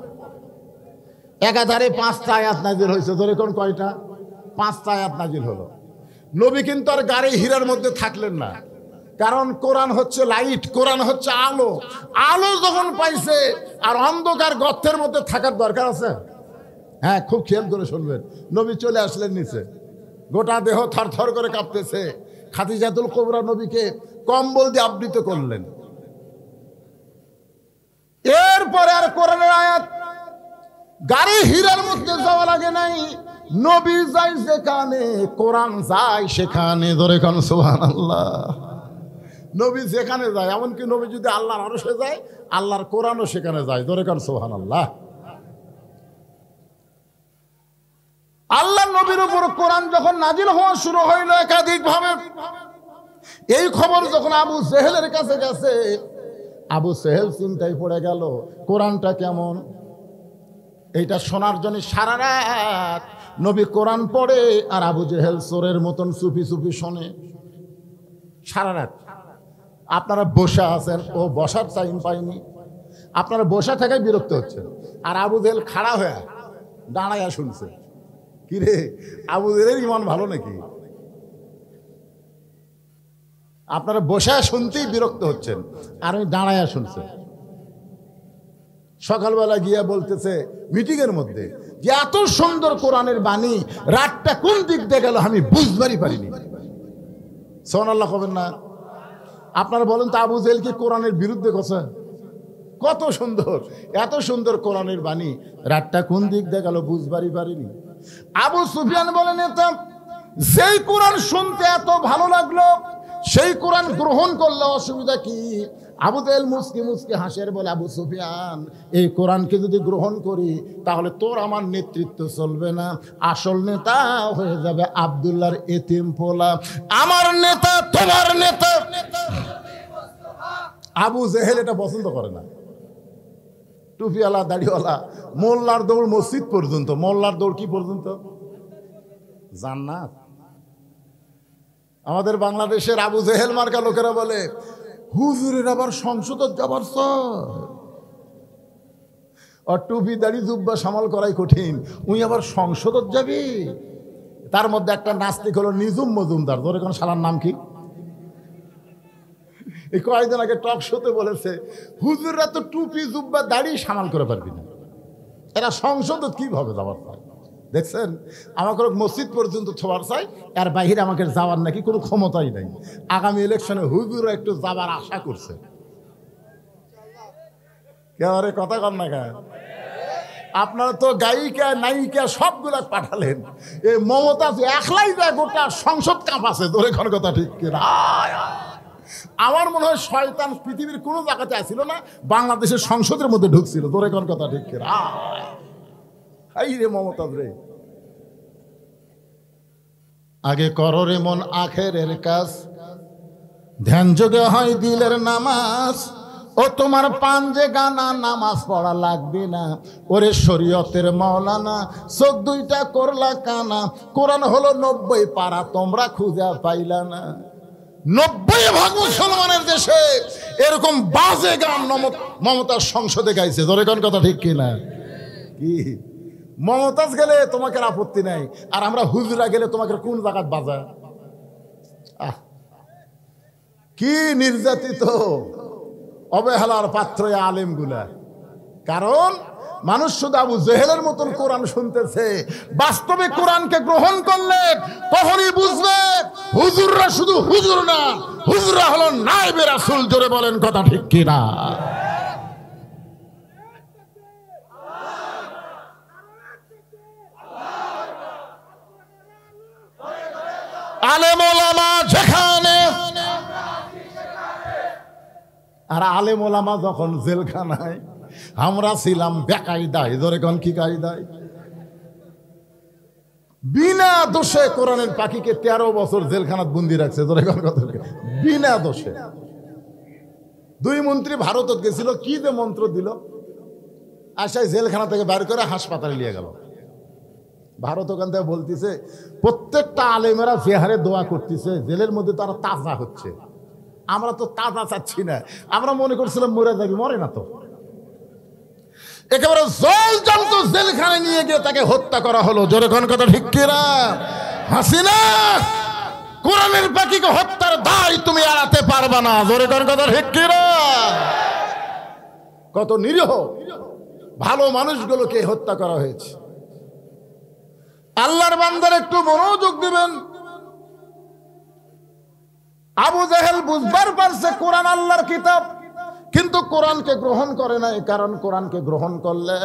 Speaker 1: একাধারে 5টা আয়াত নাজিল হয়েছে। ধরে কোন কয়টা? 5টা আয়াত নাজিল হলো। নবী কিন্তু আর গাড়ি হীরার মধ্যে থাকলেন না, কারণ কোরআন হচ্ছে লাইট, কোরআন হচ্ছে আলো। আলো যখন পাইছে আর অন্ধকার গর্তের মধ্যে থাকার দরকার আছে? হ্যাঁ, খুব খেয়াল করে শুনবেন। নবী চলে আসলেন নিচে, গোটা দেহ থরথর করে কাঁপতেছে। খাদিজাতুল কুবরা নবীকে কম্বল দিয়ে আবৃত করলেন। এরপরে আর কোরআনের আয়াত গাড়ি হীরার মধ্যে যাওয়া লাগে নাই। নবী যায় যেখানে, কোরআন যায় সেখানে। ধরে কোন সুবহানাল্লাহ। নবী যেখানে যায়, এমনকি নবী যদি আল্লাহর আরশে যায়, আল্লাহর কোরআনও সেখানে যায়। ধরে কোন সুবহানাল্লাহ। আল্লাহ নবীর উপর কোরআন যখন নাজিল হওয়া শুরু হইল একাধিক ভাবে, এই খবর যখন আবু জেহেলের কাছে গেছে, আবু জেহেল চিন্তায় পড়ে গেল কোরআনটা কেমন। এইটা শোনার জন্য সারা রাত নবী কোরআন পড়ে, আর আবু জেহেল চোরের মতন চুপি চুপি শোনে সারা রাত। আপনারা বসে আছেন, ও বসার টাইম পায়নি, আপনারা বসে থাকায় বিরক্ত হচ্ছেন, আর আবু জেহেল খাড়া হয়ে দাঁড়াইয়া শুনছে। কিরে, আবু জেহেলের ইমান ভালো নাকি? আপনারা বসে শুনতেই বিরক্ত হচ্ছেন, আর আমি দাঁড়াইয়া শুনছে। সকালবেলা গিয়া বলতেছে মিটিংয়ের মধ্যে যে এত সুন্দর কোরআনের বাণী, রাতটা কোন দিক দিয়ে গেল আমি বুঝবারই পারিনি। সুবহানাল্লাহ কবেন না? আপনারা বলেন তো, আবু জেহেল কি কোরআনের বিরুদ্ধে কথা? কত সুন্দর, এত সুন্দর কোরআনের বাণী, রাতটা কোন দিক দিয়ে গেল বুঝবারই পারিনি। আবু সুফিয়ান বলেন, এটা যেই কোরআন শুনতে এত ভালো লাগলো সেই কোরআন গ্রহণ করলে অসুবিধা কি? আবু জেহেল মুসকি মুসকি হাসের বলে, আবু সুফিয়ান, এই কোরআনকে যদি গ্রহণ করি তাহলে তোর আমার নেতৃত্ব চলবে না, আসল নেতা হয়ে যাবে আব্দুল্লাহর এতিম পোলা, আমার নেতা তোমার নেতা। আবু জেহেল এটা পছন্দ করে না। টুপিওয়ালা দাড়িওয়ালা, মোল্লার দৌড় মসজিদ পর্যন্ত। মোল্লার দৌড় কি পর্যন্ত? জান্নাত। আমাদের বাংলাদেশের আবু জেহেল মার্কা লোকেরা বলে, হুজুরের আবার সংসদ যাবার আর টুপি দাড়ি জুব্বা সামাল করাই কঠিন, উই আবার সংসদ যাবি। তার মধ্যে একটা নাস্তিক হলো নিজুম মজুমদার। ধরে কোন শালার নাম কি? এই কয়েকদিন আগে টক শোতে বলেছে, হুজুররা তো টুপি জুব্বা দাড়ি সামাল করে পারবি না, এরা সংসদ কিভাবে যাবার চায়? দেখছেন, আমাকে মসজিদ পর্যন্ত ছোঁয়ার চাই, আর বাহিরে আমাকে যাওয়ার নাকি কোনো ক্ষমতাই নাই। আগামী ইলেকশনে হুজুরও একটু যাবার আশা করছে। কেবারে কথা কর না কেন? আপনারা তো গায়িকা নায়িকা সবগুলা পাঠালেন, এই মমতাজ একলাই যায় গোটা সংসদ কাঁপাছে। ধরে কোন কথা ঠিক কিনা? আমার মনে হয় শয়তান পৃথিবীর কোনো জায়গাতে আসছিল না, বাংলাদেশের সংসদের মধ্যে ঢুকছিল। ধরে কোন কথা ঠিক কিনা? এই রে মমতাজ রে, আগে করো রে মন আখেরের কাজ, ধ্যান যোগে হয় দিলের নামাজ। ও তোমার পাঞ্জে গানা, নামাজ পড়া লাগবে না। ওরে শরীয়তের মাওলানা, চোখ দুইটা করলা কানা। কোরআন হলো 90 পারা, তোমরা খুঁজে পাইলা না। 90% মুসলমানের দেশে এরকম বাজে গান মমতাজ সংসদে গাইছে। ধরে কোন কথা ঠিক কিনা? কি মমতাজ গেলে তোমাকে আপত্তি নাই, আর আমরা হুজুরা গেলে তোমাকে কোন জায়গায় বাজায়? কি নির্যাতিত অবহেলার পাত্র আলেম গুলা। কারণ মানুষ শুধু আবু জেহেলের মতন কোরআন শুনতেছে, বাস্তবে কোরআনকে গ্রহণ করলে তখনই বুঝবে হুজুররা শুধু হুজুর না, হুজুররা হলো নায়েবে রাসূল। জোরে বলেন কথা ঠিক কিনা? আলেম ওলামা যেখানে, আর আলেম ওলামা যখন জেলখানায়, আমরা ছিলাম বেকায়দায়। ধরে কোন কি কায়দায়? বিনা দোষে কোরআনের পাখিকে 13 বছর জেলখানাত বন্দি রাখছে। ধরে কোন কথা? বিনা দোষে। 2 মন্ত্রী ভারতত গেছিল, কি যে মন্ত্র দিল, আশায় জেলখানা থেকে বাইর করে হাসপাতালে নিয়ে গেল। ভারত ওখান থেকে বলতেছে প্রত্যেকটা আলেমেরা যে হারে দোয়া করতেছে জেলের মধ্যে তারা তাজা হচ্ছে। আমরা তো তাজা চাচ্ছি না, আমরা মনে করছিলাম মরে যাবি, মরে না তো। একেবারে জলজন্ত জেলখানায় নিয়ে গিয়ে তাকে হত্যা করা হলো। জোরে কোন কথা ঠিক কিনা? হাসিনা কোরআনের পাখিকে হত্যার দায় তুমি এড়াতে পারবা না। জোরে কোন কথা ঠিক কিনা? কত নিরীহ ভালো মানুষগুলোকে হত্যা করা হয়েছে। আল্লাহর বান্দার একটু মনোযোগ দিবেন। আবু জেহেল বুঝবার পারছে কোরআন আল্লাহর কিতাব, কিন্তু কোরআনকে গ্রহণ করে না। কারণ কোরআনকে গ্রহণ করলে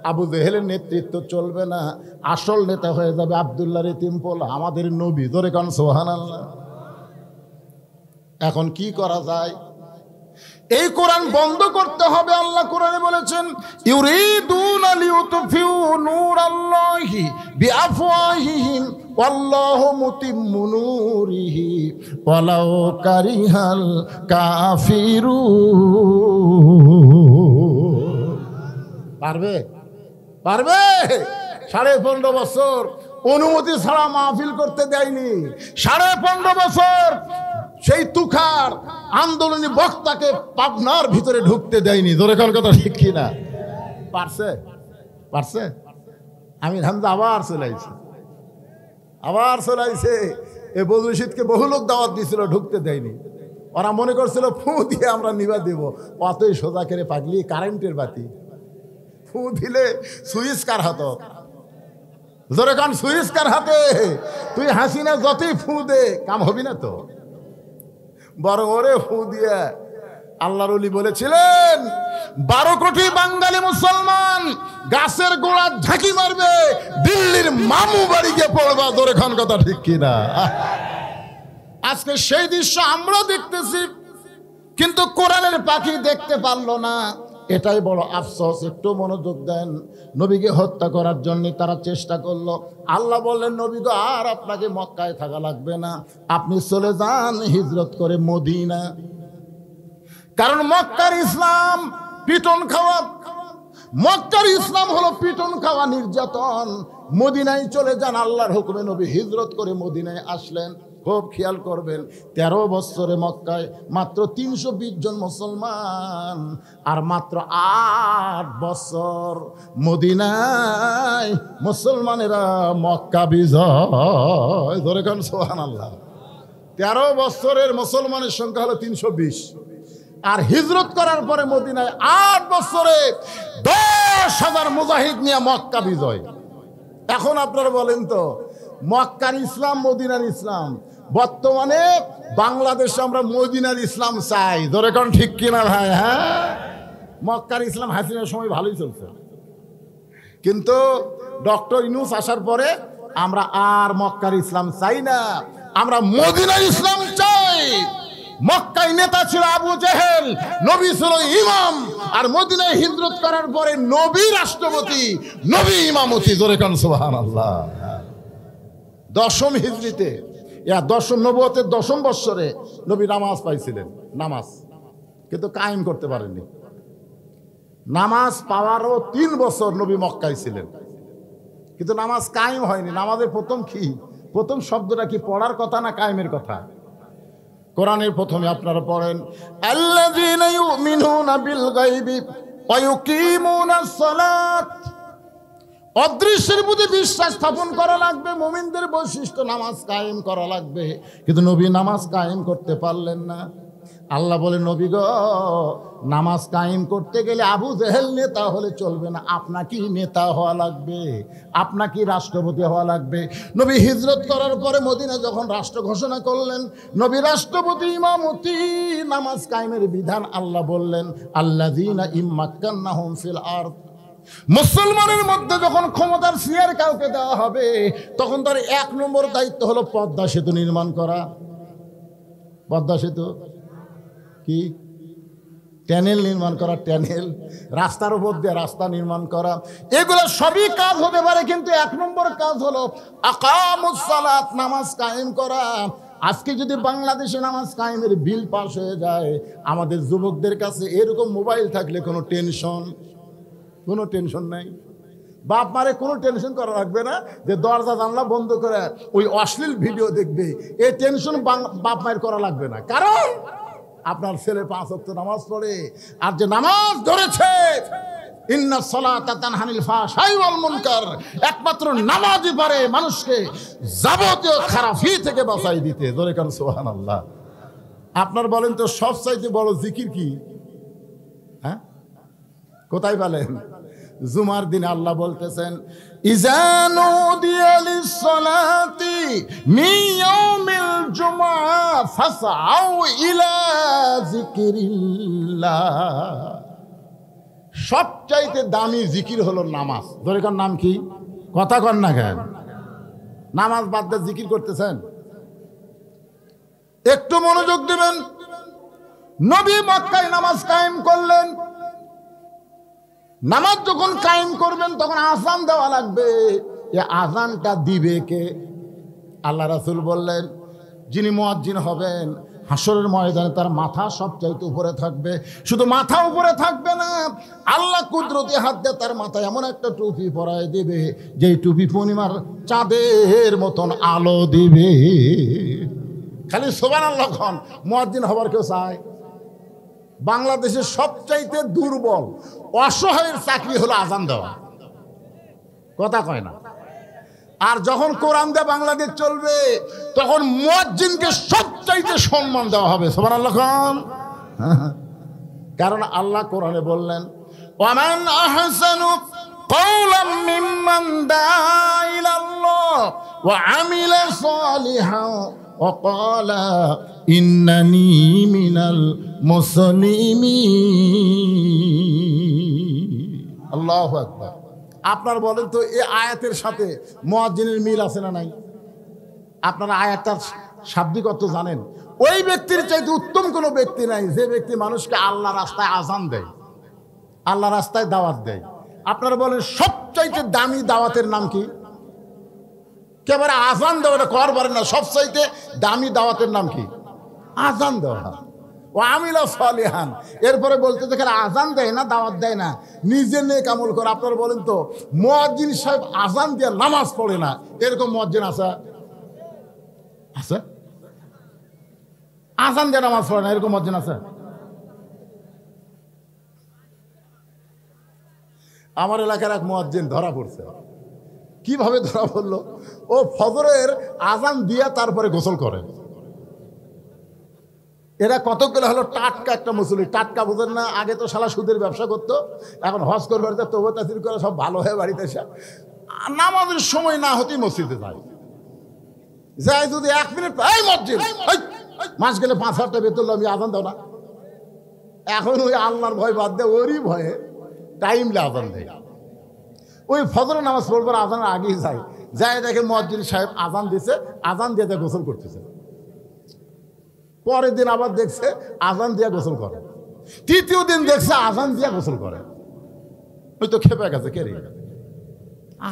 Speaker 1: আবু জেহেলের নেতৃত্ব চলবে না, আসল নেতা হয়ে যাবে আব্দুল্লাহ ইতিমপোল, আমাদের নবী। জোরে কোন সুবহানাল্লাহ। এখন কি করা যায়? এই কোরআন বন্ধ করতে হবে। আল্লাহ কোরআনে বলেছেন ইউরিদুনা লিউতফিউ নূরাল্লাহি বিআফওয়াহিহিম ওয়াল্লাহু মুতিম্মু নূরিহি ওয়ালাউ কারিহাল কাফিরুন। পারবে? 15.5 বছর অনুমতি ছাড়া মাহফিল করতে দেয়নি। 15.5 বছর সেই তুখার আন্দোলনী বক্তাকে পাবনার ভিতরে ঢুকতে দেয়নি। জোরে কোন কথা ঠিক কিনা? পারছে? আমির হামজা আবার চলে আইছে। এই বদরশিদকে বহু লোক দাওয়াত দিয়েছিল, ঢুকতে দেয়নি। ওরা মনে করছিল ফু দিয়ে আমরা নিভা দেব। অতই সোজা করে পাগলি, কারেন্টের বাতি ফু দিলে সুইচ কার হাত? জোরে কোন সুইচ কার হাতে? তুই হাসিনা যতই ফু দে কাম হবি না তো। বরং ওরে ফু দিয়ে আল্লাহর ওলি বলেছিলেন 12 কোটি বাঙালি মুসলমান গাছের গোড়া ঝাঁকি মারবে, দিল্লির মামু বাড়ি গিয়ে পড়বা। জোরে কোন কথা ঠিক কিনা? আজকে সেই দৃশ্য আমরা দেখতেছি, কিন্তু কোরআনের পাখি দেখতে পারলো না। এটাই বড় আফসোস। একটু মনোযোগ দেন। নবীকে হত্যা করার জন্য তারা চেষ্টা করলো। আল্লাহ বললেন নবী গো, আর আপনাকে মক্কায় থাকা লাগবে না, আপনি চলে যান হিজরত করে মদিনা। কারণ মক্কার ইসলাম পিটন খাওয়া, মক্কার ইসলাম হলো পিটন খাওয়া, নির্যাতন। মদিনায় চলে যান। আল্লাহর হুকুমে নবী হিজরত করে মদিনায় আসলেন। খুব খেয়াল করবেন, 13 বছরে মক্কায় মাত্র 320 জন মুসলমান, আর মাত্র 8 বছর মদিনায় মুসলমানেরা মক্কা বিজয়। ধরে কোন সুবহানাল্লাহ। 13 বছরের মুসলমানের সংখ্যা হলো 320, আর হিজরত করার পরে মদিনায় 8 বছরে 10,000 মুজাহিদ নিয়ে মক্কা বিজয়। এখন আপনারা বলেন তো, মক্কার ইসলাম মদিনার ইসলাম, বর্তমানে বাংলাদেশে আমরা মদিনার ইসলাম চাই। ধরে কোন ঠিক কিনা ভাই? হ্যাঁ, মক্কার ইসলাম হাসিনার সময় ভালোই চলছে, কিন্তু ডক্টর ইউনূস আসার পরে আমরা আর মক্কার ইসলাম চাই না, আমরা মদিনার ইসলাম চাই। মক্কায় নেতা ছিল আবু জেহেল, নবী ছিল ইমাম, আর মদিনায় হিজরত করার পরে নবী রাষ্ট্রপতি, নবী ইমামতি। জোরে কোন সুবহানাল্লাহ। 10ম হিজরিতে, 10ম নবুয়তের 10ম বৎসরে নবী নামাজ পাইছিলেন, নামাজ কিন্তু কায়েম করতে পারেননি। নামাজ পাওয়ারও 3 বছর নবী মক্কায় ছিলেন, কিন্তু নামাজ কায়েম হয়নি। নামাজের প্রথম কি? প্রথম শব্দটা কি? পড়ার কথা না কায়েমের কথা? কোরআনের প্রথমে আপনারা পড়েন আল্লাযীনা ইউমিনুনা বিল গায়বি ওয়া ইউকিমুনাস সালাত। অদৃশ্যের প্রতি বিশ্বাস স্থাপন করা লাগবে, মুমিনদের বৈশিষ্ট্য, নামাজ কায়েম করা লাগবে। কিন্তু নবী নামাজ কায়েম করতে পারলেন না। আল্লাহ বলে নবী গো, নামাজ কায়েম করতে গেলে আবু জেহেল নেতা হলে চলবে না, আপনাকেই নেতা হওয়া লাগবে, আপনাকেই রাষ্ট্রপতি হওয়া লাগবে। নবী হিজরত করার পরে মদিনা যখন রাষ্ট্র ঘোষণা করলেন, নবী রাষ্ট্রপতি, ইমামতি, নামাজ কায়েমের বিধান আল্লাহ বললেন আল্লাযীনা ইম্মাক্কান্নাহুম ফিল আরদ। মুসলমানের মধ্যে যখন ক্ষমতার চেয়ার কাউকে দেওয়া হবে, তখন তার 1 নম্বর দায়িত্ব হলো পদ্মা সেতু নির্মাণ করা। পদ্মা সেতু কি? ট্যানেল নির্মাণ করা, ট্যানেল, রাস্তার উপর দিয়ে রাস্তা নির্মাণ করা। এগুলো সবই কাজ হতে পারে, কিন্তু 1 নম্বর কাজ হলো আকামুস সালাত, নামাজ কায়েম করা। আজকে যদি বাংলাদেশে নামাজ কায়েমের বিল পাস হয়ে যায়, আমাদের যুবকদের কাছে এরকম মোবাইল থাকলে কোনো টেনশন নাই। বাপ মারে কোনো টেনশন করা লাগবে না যে দরজা জানলা বন্ধ করে ওই অশ্লীল ভিডিও দেখবে, এই টেনশন বাপ মায়ের করা লাগবে না। কারণ আপনার ছেলে 5 ওয়াক্ত নামাজ পড়ে, আর যে নামাজ ধরেছে ইন্নাস সালাতা তানহা আনিল ফাহশাই ওয়াল মুনকার, একমাত্র নামাজই পারে মানুষকে যাবতীয় খারাপি থেকে বাঁচাই দিতে। জোরে কান সুবহানাল্লাহ। আপনার বলেন তো সবচাইতে বড় জিকির কি? হ্যাঁ, কোথায় বলেন? জুমার দিনে আল্লাহ বলতেছেন ইযা নুদিয়া লিস-সালাতি মিন ইয়াউমিল জুমআ ফাসআউ ইলা যিকিরিল্লাহ। সবচাইতে দামি জিকির হলো নামাজ। ধরে কার নাম কি? কথা কন না কেন? নামাজ বাদ দিয়ে জিকির করতেছেন? একটু মনোযোগ দিবেন। নবী মক্কায় নামাজ কায়েম করলেন। নামাজ যখন কায়েম করবেন তখন আযান দেওয়া লাগবে। এই আযানটা দিবে কে? আল্লাহ রাসূল বললেন যিনি মুয়াজ্জিন হবেন হাসরের ময়দানে তার মাথা সবচাইতে উপরে থাকবে। শুধু মাথা উপরে থাকবে না, আল্লাহ কুদরতি হাত দিয়ে তার মাথায় এমন একটা টুপি পরায় দিবে যেই টুপি পূর্ণিমার চাঁদের মতন আলো দিবে। খালি সুবহানাল্লাহ খান। মুয়াজ্জিন হবার কেউ চায়? বাংলাদেশের সবচাইতে দুর্বল অসহায়ের চাকরি হলো আযান দেওয়া। কথা কয় না। আর যখন কোরআন দিয়ে বাংলাদেশ চলবে তখন মুয়াজ্জিনকে সবচাইতে সম্মান দেওয়া হবে। সুবহানাল্লাহ খান। কারণ আল্লাহ কোরআনে বললেন ওয়ামান আহসানু কাওলাম মিম্মান দাআ ইলাল্লাহ ওয়া আমিলা সালিহান ওয়া ক্বালা ইন্নানি মিনাল মুসলিমিন। আল্লাহু আকবার। আপনার বলেন তো এই আয়াতের সাথে মুয়াজ্জিনের মিল আছে না নাই? আপনারা আয়াতটার শাব্দিক অর্থ জানেন? ওই ব্যক্তির চাইতে উত্তম কোনো ব্যক্তি নাই যে ব্যক্তি মানুষকে আল্লাহ রাস্তায় আযান দেয়, আল্লাহ রাস্তায় দাওয়াত দেয়। আপনারা বলেন সবচাইতে দামি দাওয়াতের নাম কি? কেবল আযান দেওয়াটা করবার না, সবচাইতে দামি দাওয়াতের নাম কি? আযান দেওয়া। ও আমিলা সালিহান। এরপরে বলতে দেখেন আযান দেয় না, দাওয়াত দেয় না, নিজে নেক আমল করে। আপনারা বলেন তো মুয়াজ্জিন সাহেব আযান দিয়ে নামাজ পড়ে না, এরকম মুয়াজ্জিন আছে? আছে? আযান দিয়ে নামাজ পড়ে না এরকম মুয়াজ্জিন আছে? আমার এলাকার এক মুয়াজ্জিন ধরা পড়ছে। কিভাবে ধরা পড়লো? ও ফজরের আযান দিয়ে তারপরে গোসল করে। এরা কতগুলো হলো টাটকা একটা মুসল্লি। টাটকা বুঝেন না? আগে তো শালা সুদের ব্যবসা করতো, এখন হজ করবার তওবা তাসির করে সব ভালো হয়ে বাড়িতে এসে নামাজের সময় না হতেই মসজিদে যায়। যায় যদি 1 মিনিট এই মসজিদ মাস গেলে 5,000 টাকা বেতন আমি আযান দাও না। এখন ওই আল্লাহর ভয় বাদ দেয়, ওরই ভয়ে টাইমলে আযান দেয়। ওই ফজরের নামাজ পড়বার আযানের আগেই যায়, যায় দেখে মুয়াজ্জিন সাহেব আযান দিছে, আযান দিয়ে গোসল করতেছে। পরের দিন আবার দেখছে আযান দিয়া গোসল করে। তৃতীয় দিন দেখছে আযান দিয়া গোসল করে। ওই তো খেপে গেছে, কে রে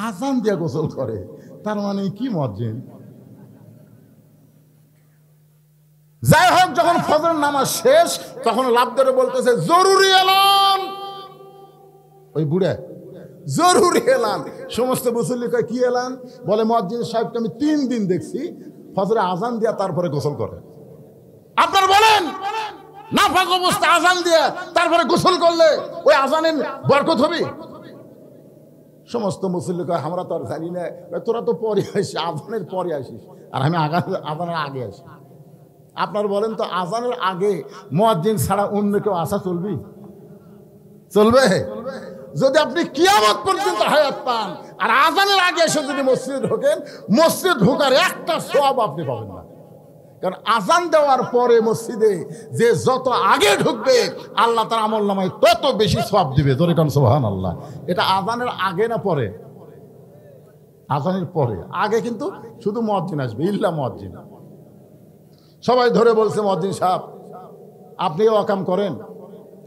Speaker 1: আযান দিয়া গোসল করে, তার মানে কি মুয়াজ্জিন? যাই হোক, যখন ফজরের নামাজ শেষ তখন লাভ ধরে বলতেছে জরুরি এলান। ওই বুড়া জরুরি এলান। সমস্ত মুসল্লি কয় কি এলান? বলে মুয়াজ্জিন সাহেবকে আমি 3 দিন দেখছি ফজরে আযান দিয়া তারপরে গোসল করে। আপনার বলেন নাফাক অবস্থা আযান দিয়ে তারপরে গোসল করলে ওই আযানের বরকত হবে? সমস্ত মুসল্লি কয় আমরা তো আর জানি না। তোরা তো পরে আসিস, আযানের পরে আসিস, আর আমি আযানের আগে আসি। আপনার বলেন তো আযানের আগে মুয়াজ্জিন ছাড়া অন্য কেউ আসা চলবে? চলবে? যদি আপনি কিয়ামত পর্যন্ত হায়াত পান আর আযানের আগে এসে যদি মসজিদে ঢোকেন, মসজিদ ঢোকার একটা সওয়াব আপনি পাবেন না। কারণ আযান দেওয়ার পরে মসজিদে যে যত আগে ঢুকবে আল্লাহ তার আমল নামায় তত বেশি সওয়াব দিবে। জোরে কান সুবহানাল্লাহ। এটা আযানের আগে না পরে? আযানের পরে। আগে কিন্তু শুধু মুয়াজ্জিন আসবে, ইল্লা মুয়াজ্জিন। সবাই ধরে বলছে মুয়াজ্জিন সাহেব আপনিও ওয়াকাম করেন,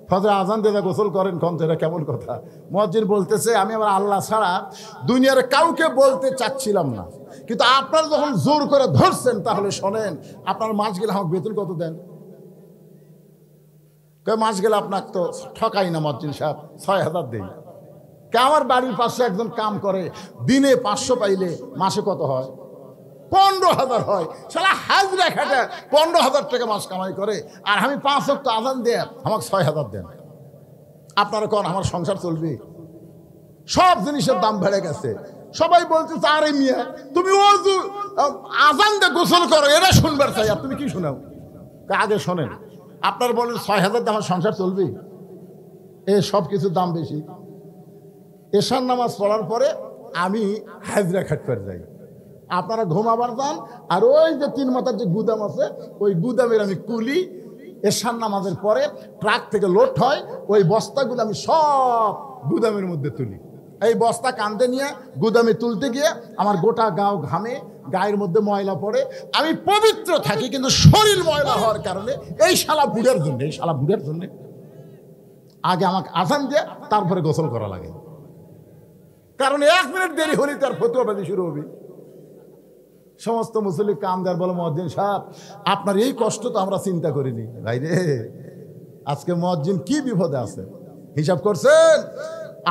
Speaker 1: ফজরে আযান দিয়ে গোসল করেন, কোন এটা কেমন কথা? মুয়াজ্জিন বলতেছে আমি আমার আল্লাহ ছাড়া দুনিয়ার কাউকে বলতে চাচ্ছিলাম না, কিন্তু আপনারা যখন জোর করে ধরছেন তাহলে শোনেন, আপনার মাস গেলে আমাকে বেতন কত দেন? মাস গেলে আপনাকে তো ঠকাই না মুয়াজ্জিন সাহেব, 6,000 দেই। আমার বাড়ির পাশে একজন কাম করে, দিনে 500 পাইলে মাসে কত হয়? 15,000 হয়। শালা হাজরা খাটা 15,000 টাকা মাস কামাই করে, আর আমি 5 ওয়াক্ত আযান দিয়ে আমাকে 6,000 দেন। আপনারা কোন আমার সংসার চলবে? সব জিনিসের দাম বেড়ে গেছে। সবাই বলছে আরে মিয়া তুমি আযান দিয়ে গোসল করো, এটা শুনবার চাই। আর তুমি কি শোনাও? আগে শোনেন। আপনার বলেন 6,000 দিয়ে আমার সংসার চলবে? সব কিছুর দাম বেশি। এশার নামাজ পড়ার পরে আমি হাজরা খাটবার যাই, আপনারা ঘুমাবার যান। আর ওই যে 3 মাথার যে গুদাম আছে, ওই গুদামের আমি কুলি। এশার নামাজের পরে ট্রাক থেকে লোড হয়, ওই বস্তাগুলো আমি সব গুদামের মধ্যে তুলি। এই বস্তা কাঁধে নিয়ে গুদামে তুলতে গিয়ে আমার গোটা গাও ঘামে, গায়ের মধ্যে ময়লা পড়ে। আমি পবিত্র থাকি, কিন্তু শরীর ময়লা হওয়ার কারণে এই শালা বুড়ের জন্য আগে আমাকে আযান দিয়ে তারপরে গোসল করা লাগে। কারণ 1 মিনিট দেরি হলে তার ফতুয়াবাজি শুরু হবে। সমস্ত মুসল্লি কামদার বলে, মুয়াজ্জিন সাহেব আপনার এই কষ্ট তো আমরা চিন্তা করিনি। ভাই রে, আজকে মুয়াজ্জিন কি বিপদে আছে হিসাব করছেন?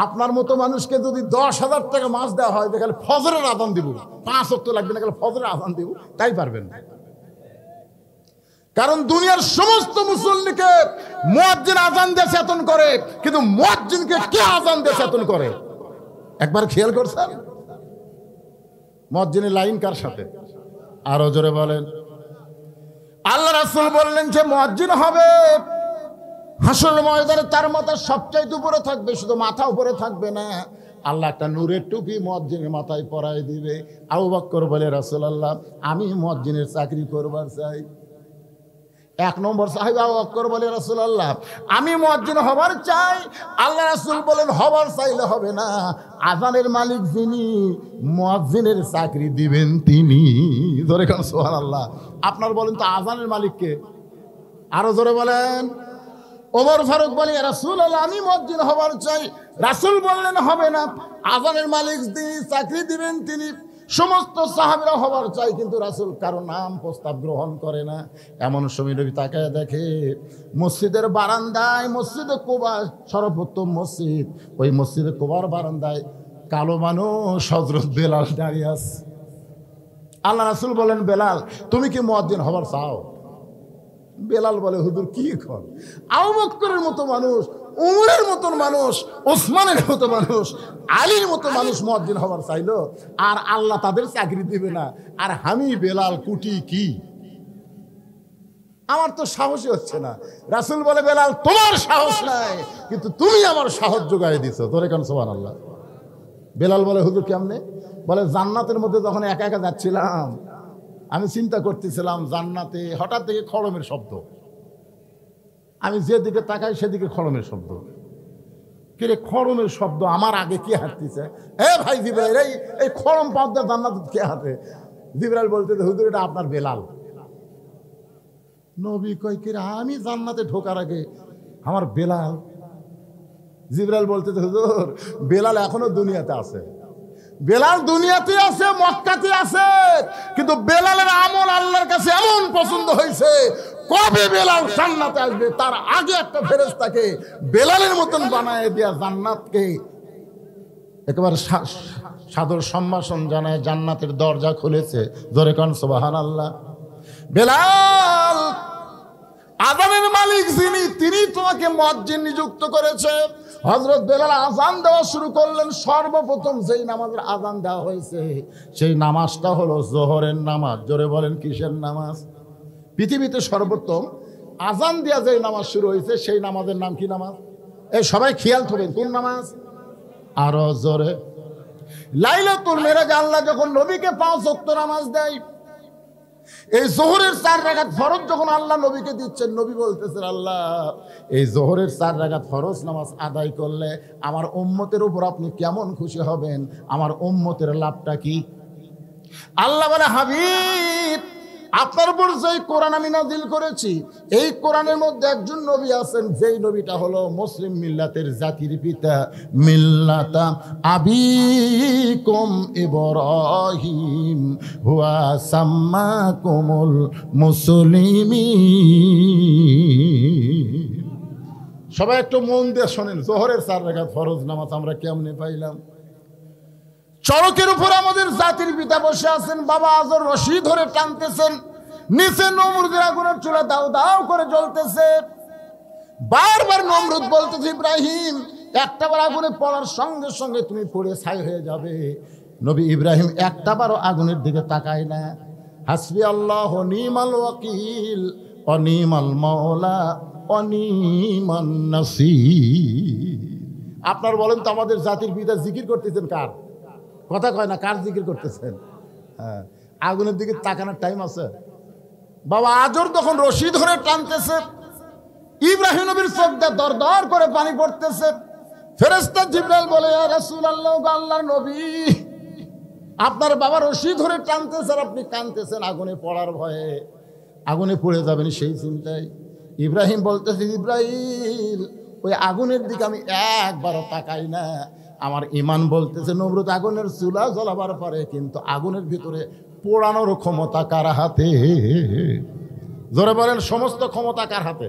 Speaker 1: আপনার মতো মানুষকে যদি 10,000 টাকা মাস দেওয়া হয়, তাহলে ফজরের আযান দিব, 5 ওয়াক্ত লাগবে না, ফজরের আযান দিব, তাই পারবেন না। কারণ দুনিয়ার সমস্ত মুসল্লিকে মুয়াজ্জিন আযান দিয়ে চেতন করে, কিন্তু মুয়াজ্জিনকে কে আযান দিয়ে চেতন করে? একবার খেয়াল করছেন? মুয়াজ্জিনের লাইন কার সাথে? আরো জোরে বলেন। আল্লাহ রাসূল বললেন যে মুয়াজ্জিন হবে হাসরের ময়দানে, তার মাথা সবচাইতে উপরে থাকবে, শুধু মাথা উপরে থাকবে না, আল্লাহ একটা নূরের টুপি মুয়াজ্জিনের মাথায় পরায় দিবে। আবু বকর বলে, রাসূলুল্লাহ আমি মুয়াজ্জিনের চাকরি করবার চাই। 1 নম্বর সাহাবী আবু বকর বলে, রাসূলুল্লাহ আমি মুয়াজ্জিন হবার চাই। আল্লাহ রাসূল বলেন, হবার চাইলে হবে না, আযানের মালিক যিনি, মুয়াজ্জিনের চাকরি দিবেন তিনি। জোরে কোন সুবহানাল্লাহ। আপনার বলেন তো আযানের মালিক কে? আরো জোরে বলেন। ওমর ফারুক বলে, রাসূলুল্লাহ আমি মুয়াজ্জিন হবার চাই। রাসূল বললেন, হবে না, আযানের মালিক যিনি, চাকরি দিবেন তিনি। সমস্ত সাহাবীরা হবার চাই, কিন্তু রাসূল কারো নাম প্রস্তাব গ্রহণ করে না। এমন সময় নবী তাকায় দেখে মসজিদের বারান্দায়, মসজিদে কুবা সর্বোত্তম মসজিদ, ওই মসজিদে কুবার বারান্দায় কালো মানুষ হযরত বেলাল দাঁড়িয়ে আছে। আল্লাহ রাসূল বলেন, বেলাল তুমি কি মুয়াজ্জিন হবার চাও? বেলাল বলে, হুজুর কি কর? আবু বকরের মতো মানুষ, উমরের মতন মানুষ, ওসমানের মতো মানুষ, আলীর মতো মানুষ মুয়াজ্জিন হবার চাইলো, আর আল্লাহ তাদের চাকরি দিবে না, আর আমি বেলাল কুটি কি? আমার তো সাহসই হচ্ছে না। রাসূল বলে, বেলাল তোমার সাহস নাই, কিন্তু তুমি আমার সাহস যোগায় দিছো। তোরে কেন? সুবহানাল্লাহ। বেলাল বলে, হুজুর কেমনে? বলে, জান্নাতের মধ্যে যখন একা একা যাচ্ছিলাম, আমি চিন্তা করতেছিলাম জান্নাতে, হঠাৎ থেকে খড়মের শব্দ। আমি যেদিকে তাকাই সেদিকে খড়মের শব্দ। কিরে খড়মের শব্দ? আমার আগে কে হাঁটতেছে? ভাই জিবরাইল, এই খড়ম পাওয়া জান্নাত কে হাঁটে? জিবরাইল বলতে, হুজুর এটা আপনার বেলাল। নবী কয়, কিরে আমি জান্নাতে ঢোকার আগে আমার বেলাল? জিবরাইল বলতে, হুজুর বেলাল এখনো দুনিয়াতে আছে। বেলাল দুনিয়াতে আছে, মক্কাতে আছে, কিন্তু বেলালের আমল আল্লাহর কাছে এমন পছন্দ হয়েছে, কবে বেলাল জান্নাতে আসবে তার আগে একটা ফেরেশতাকে বেলালের মতন বানায় দিয়া জান্নাতকে একেবারে সাদর সম্ভাষণ জানায় জান্নাতের দরজা খুলেছে। জোরে কান সুবহানাল্লাহ। বেলাল আযানের মালিক যিনি, তিনি তোমাকে মুয়াজ্জিন নিযুক্ত করেছে। হযরত বেলাল আযান দেওয়া শুরু করলেন। সর্বপ্রথম যেই নামাজের আযান দেওয়া হয়েছে সেই নামাজটা হলো যোহরের নামাজ। জোরে বলেন, কিসের নামাজ? পৃথিবীতে সর্বোত্তম আযান দেওয়া যেই নামাজ শুরু হয়েছে সেই নামাজের নাম কি নামাজ? এই সবাই খেয়াল করবেন, কোন নামাজ? আরো জোরে। লাইলাতুল মিরাজ আল্লাহ যখন নবীকে 5 ওয়াক্ত নামাজ দেয়, এই যোহরের 4 রাকাত ফরজ যখন আল্লাহ নবীকে দিচ্ছেন, নবী বলতেছেন, আল্লাহ এই যোহরের 4 রাকাত ফরজ নামাজ আদায় করলে আমার উম্মতের উপর আপনি কেমন খুশি হবেন, আমার উম্মতের লাভটা কি? আল্লাহ বলে, হাবিব আপনার উপর যেই কোরআন আমি নাযিল করেছি, এই কোরআনের মধ্যে একজন নবী আছেন, যেই নবীটা হলো মুসলিম মিল্লাতের জাতির পিতা, মিল্লাতা আবিকুম ইব্রাহিম হুয়া সাম্মাকুমুল মুসলিমিন। সবাই একটু মন দিয়ে শোনেন, জোহরের 4 রাকাত ফরজ নামাজ আমরা কেমনে পাইলাম? চড়কের উপর আমাদের জাতির পিতা বসে আছেন, বাবা আজর রশি ধরে টানতেছেন, নিচে নমরুদের আগুনের চুলা দাও দাও করে জ্বলতেছে। বারবার নমরুদ বলতেছে, ইব্রাহিম একটাবার আগুনে পড়ার সঙ্গে সঙ্গে তুমি পড়ে ছাই হয়ে যাবে। নবী ইব্রাহিম একটাবারও আগুনের দিকে তাকায় না। হাসবি আল্লাহ নিমাল ওয়াকিল অনিমাল মাওলা অনিমান নাসির। আপনার বলেন তো, আমাদের জাতির পিতা জিকির করতেছেন কার? কথা কয় না, কার জিকির করতেছেন? হ্যাঁ, আগুনের দিকে তাকানোর টাইম আছে? বাবা আজর তখন রশি ধরে টানতেছে, ইব্রাহিম নবীর চোখ দিয়ে দর দর করে পানি পড়তেছে। ফেরেশতা জিবরাইল বলে, ইয়া রাসূলুল্লাহ, আল্লাহর নবী, আপনার বাবা রশি ধরে টানতেছে আর আপনি কাঁদতেছেন আগুনে পড়ার ভয়ে, আগুনে পড়ে যাবেন সেই চিন্তায়। ইব্রাহিম বলতেছে, ইব্রাহিম ওই আগুনের দিকে আমি একবারও তাকাই না। আমার ঈমান বলতেছে নমরুদ আগুনের চুলা জ্বলাবার পারে, কিন্তু আগুনের ভিতরে পোড়ানোর ক্ষমতা কার হাতে? জোরে বলেন, সমস্ত ক্ষমতা কার হাতে?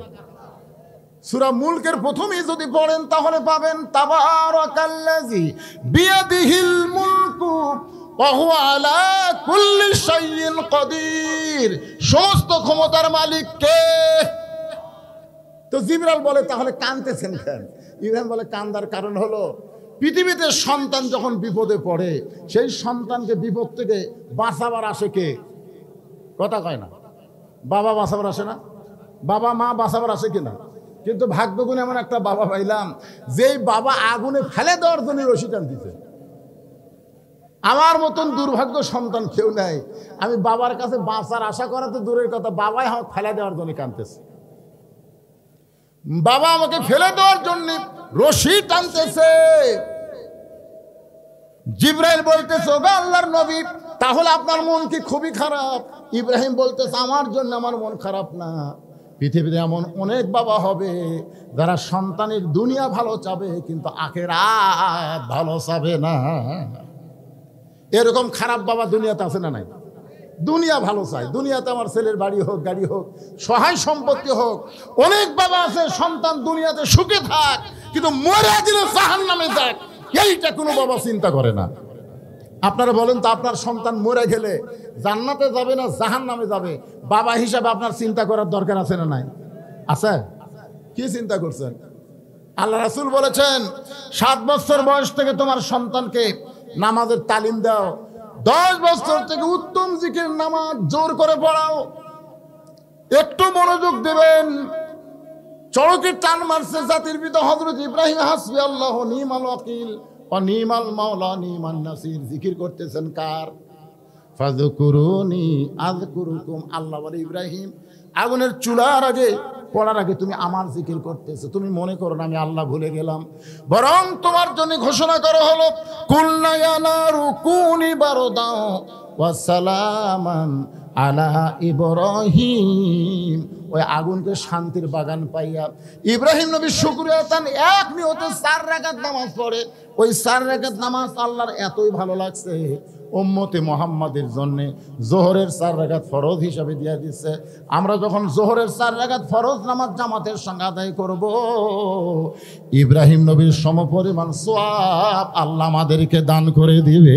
Speaker 1: সূরা মুলকের প্রথমেই যদি পড়েন তাহলে পাবেন, তাবারাকাল্লাযী বিয়াদিহিল মুলকু ওয়া হুয়া আলা কুল্লি শাইইন কাদির। সমস্ত ক্ষমতার মালিক কে? তো জিবরাইল বলে, তাহলে কাঁদতেছেন কেন? ইব্রাহিম বলে, কান্দার কারণ হলো পৃথিবীতে সন্তান যখন বিপদে পড়ে, সেই সন্তানকে বিপদ থেকে বাঁচাবার আসে কে? কথা কয় না। বাবা বাঁচাবার আসে না? বাবা মা বাঁচাবার আসে কিনা? কিন্তু ভাগ্যগুণে এমন একটা বাবা পাইলাম, যেই বাবা আগুনে ফেলে দেওয়ার জন্য রশি টানতেছে। আমার মতন দুর্ভাগ্য সন্তান কেউ নাই। আমি বাবার কাছে বাঁচার আশা করা তো দূরের কথা, বাবাই আমাকে ফেলে দেওয়ার জন্য কাঁদতেছে। বাবা আমাকে ফেলে দেওয়ার জন্য রশি টানতেছে। জিবরাইল বলতেছে, ওগো আল্লাহর নবী, তাহলে আপনার মন কি খুবই খারাপ? ইব্রাহিম বলতেছে, আমার জন্য আমার মন খারাপ না। পৃথিবীতে এমন অনেক বাবা হবে যারা সন্তানের দুনিয়া ভালো চাবে, কিন্তু আখিরাত ভালো চাবে না। এরকম খারাপ বাবা দুনিয়াতে আছে না নাই? দুনিয়া ভালো চায়, দুনিয়াতে আমার ছেলের বাড়ি হোক, গাড়ি হোক, সহায় সম্পত্তি হোক। অনেক বাবা আছে সন্তান দুনিয়াতে সুখে থাক, কিন্তু মরে দিলে জাহান্নামে যাক, এইটা কোনো বাবা চিন্তা করে না। আপনারা বলেন তো, আপনার সন্তান মরে গেলে জান্নাতে যাবে না জাহান্নামে যাবে? বাবা হিসাবে আপনার চিন্তা করার দরকার আছে না নাই? আছে? কি চিন্তা করছেন? আল্লাহ রাসূল বলেছেন, 7 বছর বয়স থেকে তোমার সন্তানকে নামাজের তালিম দাও, 10 বছর থেকে উত্তম জিকির নামাজ জোর করে পড়াও। একটু মনোযোগ দেবেন। চড়কের টান মারছে জাতির পিতা হযরত ইব্রাহিম, হাসবি আল্লাহ নিমাল ওয়াকিল ওয়া নিমাল মাওলা নিমান নাসির। জিকির করতেছেন কার? ফাযকুরুনি আযকুরুকুম। আল্লাহ বলে, ইব্রাহিম আগুনের চুলার আগে পড়ার আগে তুমি আমার জিকির করতেছো, তুমি মনে করো না আমি আল্লাহ ভুলে গেলাম। বরং তোমার জন্য ঘোষণা করা হলো, কুলনা ইয়া নারু কুনি বারদাও ওয়া সালামান আলা ইব্রাহিম। ওই আগুনকে শান্তির বাগান পাইয়া ইব্রাহিম নবী শুকরিয়া তান এক নিয়তে 4 রাকাত নামাজ পড়ে। ওই 4 রাকাত নামাজ আল্লাহর এতই ভালো লাগছে, উম্মতে মুহাম্মাদের জন্য জোহরের 4 রাকাত ফরজ হিসাবে দিয়ে দিচ্ছে। আমরা যখন জোহরের 4 রাকাত ফরজ নামাজ জামাতের সঙ্গে আদায় করব, ইব্রাহিম নবীর সমপরিমাণ সওয়াব আল্লাহ আমাদেরকে দান করে দিবে।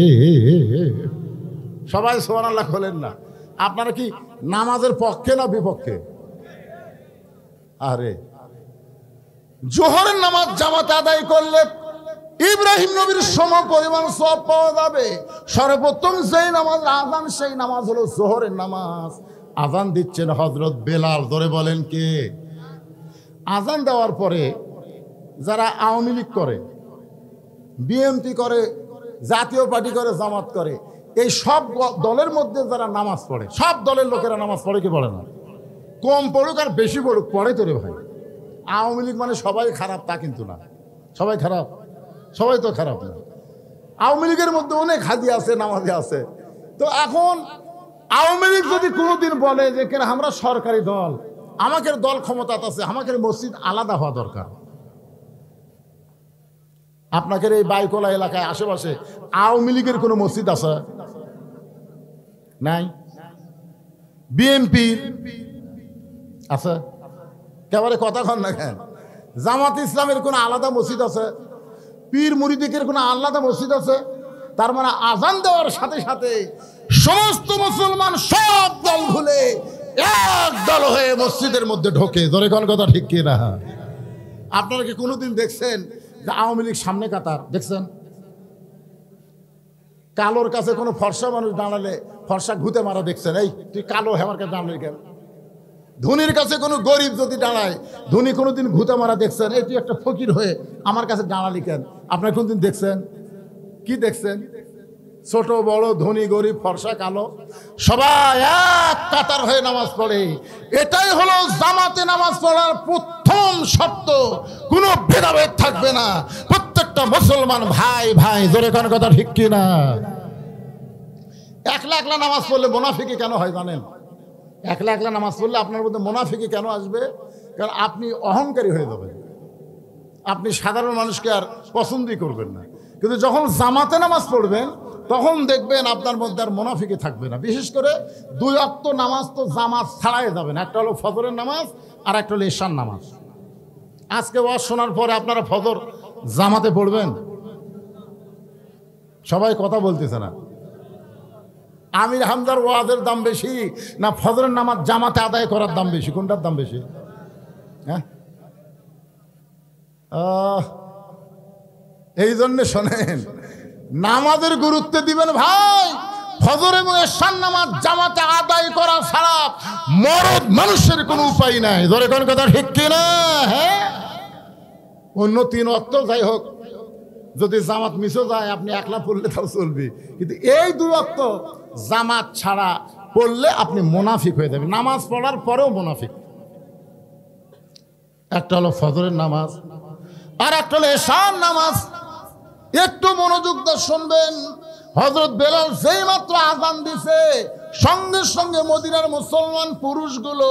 Speaker 1: সবাই সুবহানাল্লাহ বলেন না? আপনারা কি নামাজের পক্ষে না বিপক্ষে? আরে জোহরের নামাজ জামাতে আদায় করলে ইব্রাহিম নবীর সম পরিমাণ সওয়াব পাওয়া যাবে। সর্বপ্রথম যেই নামাজ আযান, সেই নামাজ হলো জোহরের নামাজ। আযান দিচ্ছেন হযরত বেলাল। ধরে বলেন কে? আযান দেওয়ার পরে যারা আওয়ামী লীগ করে, বিএনপি করে, জাতীয় পার্টি করে, জামাত করে, এই সব দলের মধ্যে যারা নামাজ পড়ে, সব দলের লোকেরা নামাজ পড়ে কি পড়ে না? কম পড়ুক আর বেশি পড়ুক, পড়ে তো রে ভাই। আওয়ামী লীগ মানে সবাই খারাপ তা কিন্তু না। সবাই খারাপ? সবাই তো খারাপ না। আওয়ামী লীগের মধ্যে অনেক হাজি আছে, নামাজি আছে। তো এখন আওয়ামী লীগ যদি কোনোদিন বলে যে কেন আমরা সরকারি দল, আমাদের দল ক্ষমতা আছে, আমাদের মসজিদ আলাদা হওয়া দরকার। আপনাদের এই বাইকোলা এলাকায় আশেপাশে আওয়ামী লীগের কোনো মসজিদ আছে? নাই। বিএনপির আছে? একেবারে কথা কন না কেন? জামাত ইসলামের কোনো আলাদা মসজিদ আছে? পীর মুরিদিকের কোনো আলাদা মসজিদ আছে? তার মানে আজান দেওয়ার সাথে সাথে সমস্ত মুসলমান সব দল ভুলে এক দল হয়ে মসজিদের মধ্যে ঢোকে। ধরে কোন কথা ঠিক কি না? আপনারা কি কোনোদিন দেখছেন যে আওয়ামী লীগ সামনে কাতার দেখছেন? কালোর কাছে কোনো ফর্সা মানুষ দাঁড়ালে ফর্সা ঘুতে মারা দেখছেন? এই তুই কালো আমার কাছে দাঁড়ালি কেন? ধনীর কাছে কোনো গরিব যদি দাঁড়ায়, ধনী কোনোদিন ঘুতে মারা দেখছেন? এই তুই একটা ফকির হয়ে আমার কাছে দাঁড়ালি কেন? আপনারা কোনদিন দেখছেন? কি দেখছেন? ছোট বড়, ধনী গরিব, ফর্সা কালো সবাই এক কাতার হয়ে নামাজ পড়ে। এটাই হলো জামাতে নামাজ পড়ার প্রথম শর্ত। কোনো ভেদাভেদ থাকবে না, প্রত্যেকটা মুসলমান ভাই ভাই। জোরে কোন কথা ঠিক কি না? একলা একলা নামাজ পড়লে মুনাফিকি কেন হয় জানেন? একলা একলা নামাজ পড়লে আপনার মধ্যে মুনাফিকি কেন আসবে? কারণ আপনি অহংকারী হয়ে যাবেন, আপনি সাধারণ মানুষকে আর পছন্দই করবেন না। কিন্তু যখন জামাতে নামাজ পড়বেন তখন দেখবেন আপনার মধ্যে আর মুনাফিকি থাকবে না। বিশেষ করে 2 ওয়াক্ত নামাজ তো জামাত ছাড়াই যাবেন। একটা হলো ফজরের নামাজ আর একটা হলো ঈশার নামাজ। আজকে ওয়াজ শোনার পরে আপনারা ফজর জামাতে পড়বেন? সবাই কথা বলতেছে না। আমির হামজার ওয়াজের দাম বেশি না ফজরের নামাজ জামাতে আদায় করার দাম বেশি? কোনটার দাম বেশি? হ্যাঁ, এই জন্য শোনেন, নামাজের গুরুত্ব দিবেন ভাই। ফজর এবং ঈশার নামাজ জামাতে আদায় করা ছাড়া মরদ মানুষের কোনো উপায় নাই। ধরে কোন কথা ঠিক কিনা? হ্যাঁ, অন্য 3 ওয়াক্ত যাই হোক, যদি জামাত মিসও যায় আপনি একলা পড়লে তাও চলবে, কিন্তু এই 2 ওয়াক্ত জামাত ছাড়া পড়লে আপনি মুনাফিক হয়ে যাবেন। নামাজ পড়ার পরেও মুনাফিক। একটা হলো ফজরের নামাজ আর একটা হলো ঈশার নামাজ। একটু মনোযোগ দিয়ে শুনবেন। হযরত বেলাল যেই মাত্র আযান দিছে সঙ্গে সঙ্গে মদিনার মুসলমান পুরুষগুলো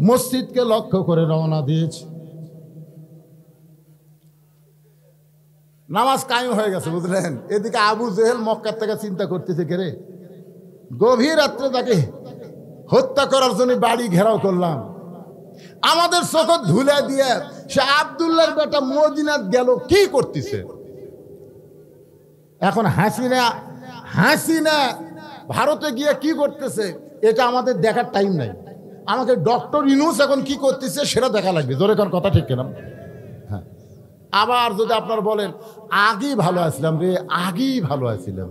Speaker 1: মসজিদকে লক্ষ্য করে রওনা দিয়েছে। নামাজ কায়েম হয়ে গেছে, বুঝলেন? এদিকে আবু জেহেল মক্কা থেকে চিন্তা করতেছে, কে রে গভীর রাত্রে তাকে হত্যা করার জন্য বাড়ি ঘেরাও করলাম, আমাদের চোখ ধুলে দিয়ে সে আব্দুল্লাহর বেটা মদিনাত গেল, কি করতেছে? এখন হাসিনা ভারতে গিয়ে কি করতেছে এটা আমাদের দেখার টাইম নাই। আমাকে ডক্টর ইউনূস এখন কি করতেছে সেটা দেখা লাগবে। জোরে কোন কথা ঠিক কিনা? হ্যাঁ। আবার যদি আপনার বলেন আগেই ভালো আছিলাম রে, আগেই ভালো আছিলাম,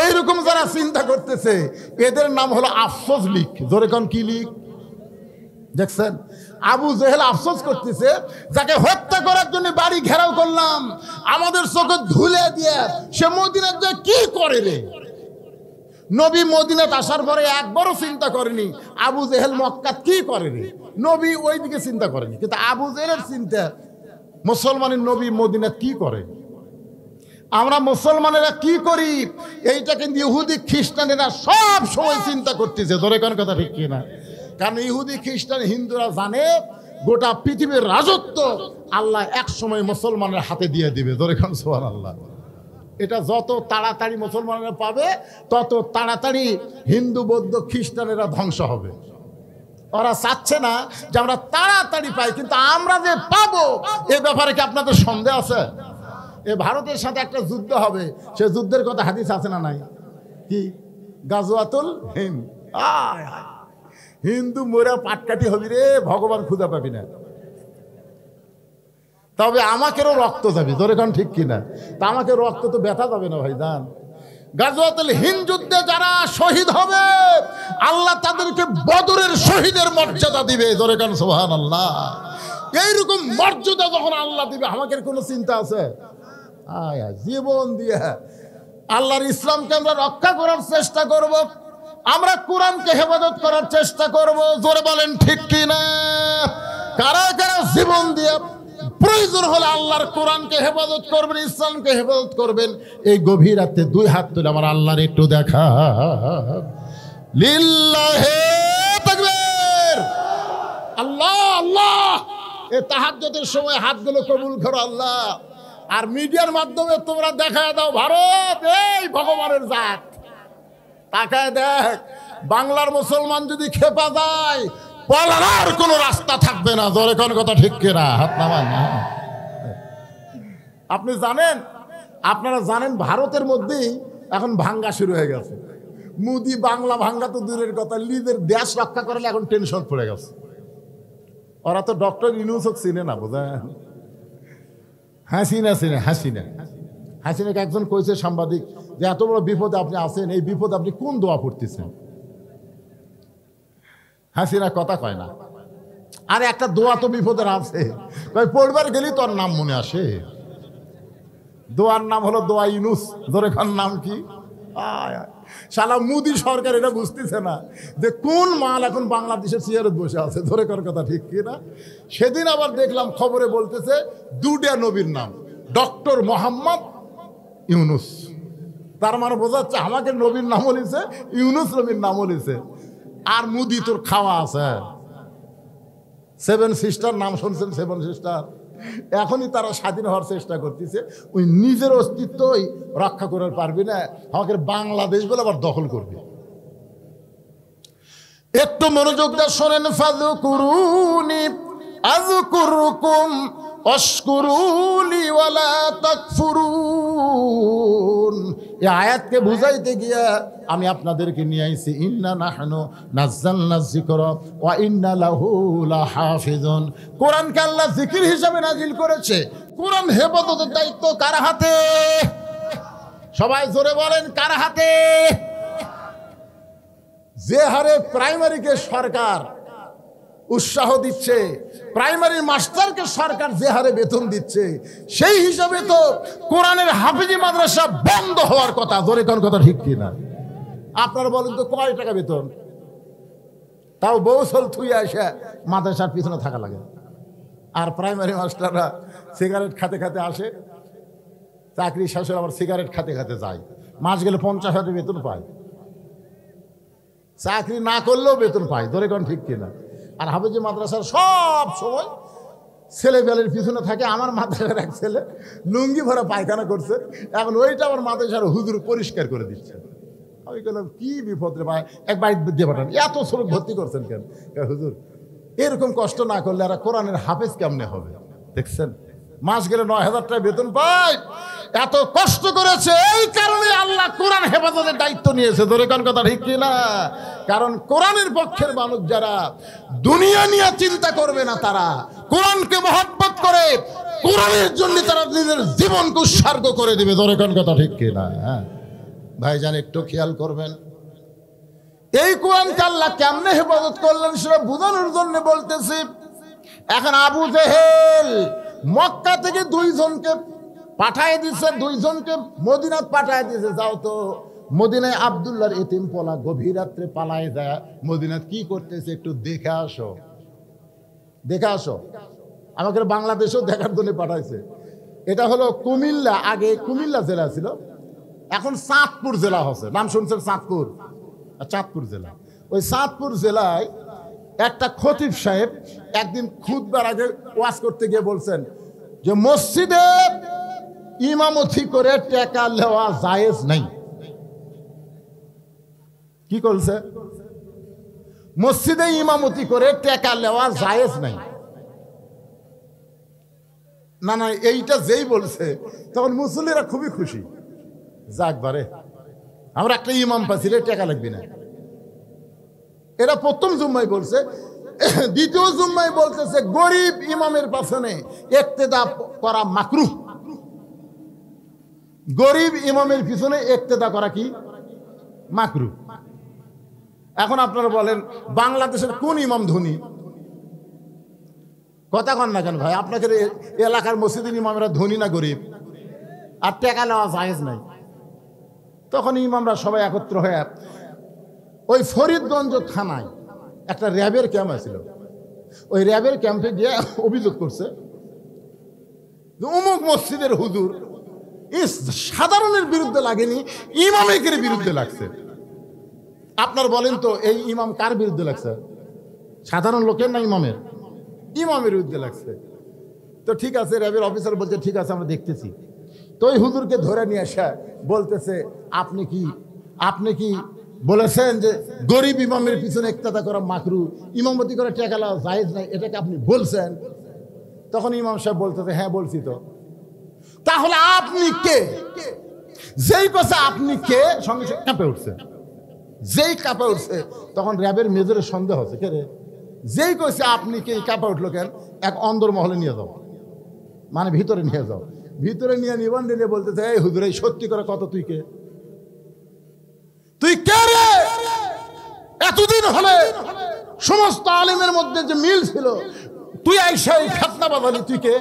Speaker 1: এইরকম যারা চিন্তা করতেছে এদের নাম হলো আফসোস লীগ। জোরে কোন কি লীগ? দেখছেন, আবু জেহেল আফসোস করতেছে যাকে হত্যা করার জন্য বাড়ি ঘেরাও করলাম, আমাদের চোখে ধুলে দিয়ে সে মদিনাত যে কি করে রে। নবী মদিনাত আসার পরে একবারও চিন্তা করেনি আবু জেহেল মক্কাত কি করে রে। নবী ওই দিকে চিন্তা করেনি, কিন্তু আবু জেহেলের চিন্তা মুসলমানের নবী মদিনাত কি করে, আমরা মুসলমানেরা কি করি, এইটা কিন্তু ইহুদি খ্রিস্টানেরা সব সময় চিন্তা করতেছে। ধরে কোন কথা ঠিক কিনা? কারণ ইহুদি খ্রিস্টান হিন্দুরা জানে গোটা পৃথিবীর রাজত্ব আল্লাহ এক সময় মুসলমানের হাতে দিয়ে দিবে। ধরে কোন সুবহানাল্লাহ। এটা যত তাড়াতাড়ি মুসলমানেরা পাবে তত তাড়াতাড়ি হিন্দু বৌদ্ধ খ্রিস্টানেরা ধ্বংস হবে। ওরা চাচ্ছে না যে আমরা তাড়াতাড়ি পাই, কিন্তু আমরা যে পাবো এ ব্যাপারে কি আপনাদের সন্দেহ আছে? এ ভারতের সাথে একটা যুদ্ধ হবে, সে যুদ্ধের কথা হাদিস আছে না নাই? কি গাজওয়াতুল হিন্দ। হিন্দু মোরা পাটকাঠি হবি রে, ভগবান খুদা পাবি না। তবে আমাকেরও রক্ত যাবে। ধরে কোন ঠিক কিনা? তা আমাকে রক্ত তো ব্যথা যাবে না ভাই জান। গাজওয়াতুল হিন্দ যুদ্ধে যারা শহীদ হবে আল্লাহ তাদেরকে বদরের শহীদের মর্যাদা দিবে। ধরে কোন সুবহানাল্লাহ। এইরকম মর্যাদা যখন আল্লাহ দিবে আমাকে কোনো চিন্তা আছে? জীবন দিয়ে আল্লাহর ইসলামকে আমরা রক্ষা করার চেষ্টা করব, আমরা কোরআনকে হেফাজত করার চেষ্টা করব। জোরে বলেন ঠিক কিনা? কারা কারা জীবন দিয়ে প্রয়োজন হলে আল্লাহর কোরআনকে হেফাজত করবেন, ইসলামকে হেফাজত করবেন? এই গভীর রাতে 2 হাত তুলে আমার আল্লাহর একটু দেখা। লিল্লাহে তাকবীর। আল্লাহ আল্লাহ। এই তাহাজ্জুদের সময় হাতগুলো কবুল করো আল্লাহ। আর মিডিয়ার মাধ্যমে তোমরা দেখায় দাও ভারত এই ভগবানের জাত। তাকায় দেখ, বাংলার মুসলমান যদি খেপা যায় পলার কোনো রাস্তা থাকবে না। জোরে কোন কথা ঠিক কিনা? হাত নামান না। আপনি জানেন, আপনারা জানেন ভারতের মধ্যেই এখন ভাঙ্গা শুরু হয়ে গেছে। মোদি বাংলা ভাঙ্গা তো দূরের কথা, নিজের দেশ রক্ষা করলে এখন টেনশন পড়ে গেছে। ওরা তো ডক্টর ইউনূসকে চিনে না, বোঝেন? হাসিনাকে একজন কইছে সাংবাদিক যে এত বড় বিপদে আপনি আছেন, এই বিপদ আপনি কোন দোয়া পড়তেছেন? হাসিনা কথা কয় না। আরে একটা দোয়া তো বিপদের আছে, পড়বার গেলেই তোর নাম মনে আসে। দোয়ার নাম হলো দোয়া ইউনূস। ধরে খান নাম কি? শালা মোদি সরকার এটা বুঝতেছে না যে কোন মাল এখন বাংলাদেশের চেয়ারে বসে আছে। ধরে কর কথা ঠিক কিনা? সেদিন আবার দেখলাম খবরে বলতেছে দুটা নবীর নাম, ডক্টর মোহাম্মদ ইউনূস। তার মানে বোঝাচ্ছে আমাকে নবীর নামও লিছে, ইউনূস নবীর নামও লিছে। আর মোদি তোর খাওয়া আছে। সেভেন সিস্টার নাম শুনছেন? সেভেন সিস্টার এখনই তারা স্বাধীন হওয়ার চেষ্টা করতেছে। ওই নিজের অস্তিত্বই রক্ষা করতে পারবি না, আমাকে বাংলাদেশ বলে আবার দখল করবে। একটু মনোযোগ দিয়ে শোনেন। ফাযকুরুনি আযকুরকুম ওয়াশকুরুলি ওয়ালা তাকফুরুন। এই আয়াতকে বুঝাইতে গিয়া আমি আপনাদেরকে নিয়ে আইছি ইন্না নাহনু নাযালনা যিকরা ওয়া ইন্না লাহু লাহাফিজুন। কোরআনকে আল্লাহ জিকির হিসাবে নাজিল করেছে। কোরআন হেফাজতের দায়িত্ব কার হাতে? সবাই জোরে বলেন, কার হাতে? যে হারে প্রাইমারিকে সরকার উৎসাহ দিচ্ছে, প্রাইমারি মাস্টারকে সরকার যে হারে বেতন দিচ্ছে, সেই হিসাবে তো কোরআনের হাফিজি মাদ্রাসা বন্ধ হওয়ার কথা। ধরে কোন কথা ঠিক কিনা? আপনারা বলেন তো কয় টাকা বেতন? তাও বৌসল থুই আসে মাদ্রাসার পিছনে থাকা লাগে। আর প্রাইমারি মাস্টাররা সিগারেট খাতে খাতে আসে, চাকরি শেষে আবার সিগারেট খাতে খাতে যায়। মাস গেলে 50,000 বেতন পায়, চাকরি না করলেও বেতন পায়। ধরে কোন ঠিক কিনা? আর হাফেজি মাদ্রাসার সব সময় ছেলে বেলের পিছনে থাকে। আমার মাদ্রাসার এক ছেলে লুঙ্গি ভরা পায়খানা করছে, এখন ওইটা আমার মাদ্রাসার হুজুর পরিষ্কার করে দিচ্ছে। আমি বললাম কি বিপদ রে ভাই, এক বাইক দিয়ে পাঠান, এত শ্রম ভর্তি করছেন কেন? হুজুর এরকম কষ্ট না করলে এরা কোরআনের হাফেজ কেমনে হবে? দেখছেন, মাস গেলে 9,000 টাকা বেতন পায়। এত কষ্ট করেছে, এই কারণে আল্লাহ কোরআন হেফাজতের দায়িত্ব নিয়েছে। ধরে কোন কথা ঠিক কিনা? কারণ কোরআনের পক্ষের মানুষ যারা দুনিয়া নিয়ে চিন্তা করবে না, তারা কোরআনকে মহব্বত করে কোরআনের জন্য তারা নিজের জীবনকে উৎসর্গ করে দিবে। ধরে কোন কথা ঠিক কিনা? ভাইজান একটু খেয়াল করবেন, এই কোরআনকে আল্লাহ কেমনে হেফাজত করলেন সেটা বোঝানোর জন্য বলতেছি। এখন আবু জেহেল মক্কা থেকে 2 জনকে পাঠায় দিচ্ছে, 2 জনকে মদিনাত পাঠায় দিয়েছে। যাও তো মদিনায় আব্দুল্লাহর এতিম পোলা গভীর রাত্রে পালায় যায়, মদিনাত কি করতেছে একটু দেখে আসো, দেখে আসো। আমাকে বাংলাদেশেও দেখার জন্য পাঠাইছে। এটা হলো কুমিল্লা, আগে কুমিল্লা জেলা ছিল, এখন চাঁদপুর জেলা হচ্ছে। নাম শুনছেন? চাঁদপুর, চাঁদপুর জেলা। ওই চাঁদপুর জেলায় একটা খতিব সাহেব একদিন খুতবার আগে ওয়াজ করতে গিয়ে বলছেন যে মসজিদে ইমামতি করে টাকা নেওয়া জায়েজ নাই। কি করছে? মসজিদে ইমামতি করে টাকা নেওয়া জায়েজ নাই। না না, এইটা যেই বলছে তখন মুসল্লিরা খুবই খুশি। যাক বারে, আমরা একটা ইমাম পাচ্ছি, টাকা লাগবে না। এরা প্রথম জুম্মায় বলছে। দ্বিতীয় জুম্মায় বলতেছে গরিব ইমামের পেছনে ইক্তেদা করা মাকরুহ। গরিব ইমামের পিছনে ইক্তেদা করা কি মাকরুহ। এখন আপনারা বলেন বাংলাদেশের কোন ইমাম ধনী? কথা কন না কেন ভাই? আপনাকে এলাকার মসজিদের ইমামরা ধনী না গরিব? আর টাকা নেওয়া জায়েজ নাই। তখন ইমামরা সবাই একত্র হয়ে ওই ফরিদগঞ্জ থানায় একটা র্যাবের ক্যাম্প ছিল, ওই র্যাবের ক্যাম্পে গিয়ে অভিযোগ করছে অমুক মসজিদের হুজুর সাধারণের বিরুদ্ধে লাগেনি, ইমামের বিরুদ্ধে লাগছে। আপনার বলেন তো এই ইমাম কার বিরুদ্ধে লাগছে? সাধারণ লোকের না ইমামের? ইমামের বিরুদ্ধে লাগছে। তো ঠিক আছে, র্যাবের অফিসার বলছে ঠিক আছে আমরা দেখতেছি। তো ওই হুজুরকে ধরে নিয়ে আসা বলতেছে আপনি কি বলেছেন যে গরিব ইমামের পিছনে ইক্তেদা করা মাকরু, ইমামতি করে টাকা লাও জায়েজ নাই, এটাকে আপনি বলছেন? তখন ইমাম সাহেব বলতেছে হ্যাঁ বলছি তো। তাহলে আপনি কে? যেই কথা আপনি কে সঙ্গে সঙ্গে কাঁপে উঠছে, যেই কাঁপে উঠছে তখন র্যাবের মেজরের সন্দেহ হচ্ছে কে রে, যেই কইছে আপনি কে কাঁপে উঠলো কেন, এক অন্দর মহলে নিয়ে যাও, মানে ভিতরে নিয়ে যাও, ভিতরে নিয়ে নিবন্ধে নিয়ে বলতেছে এই হুজুর এই সত্যি করে কত তুই কে, তুই কে রে? এতদিন হলে সমস্ত আলেমের মধ্যে যে মিল ছিল, তুই আইসা এই ফিতনা বাঁধালি, তুই কে?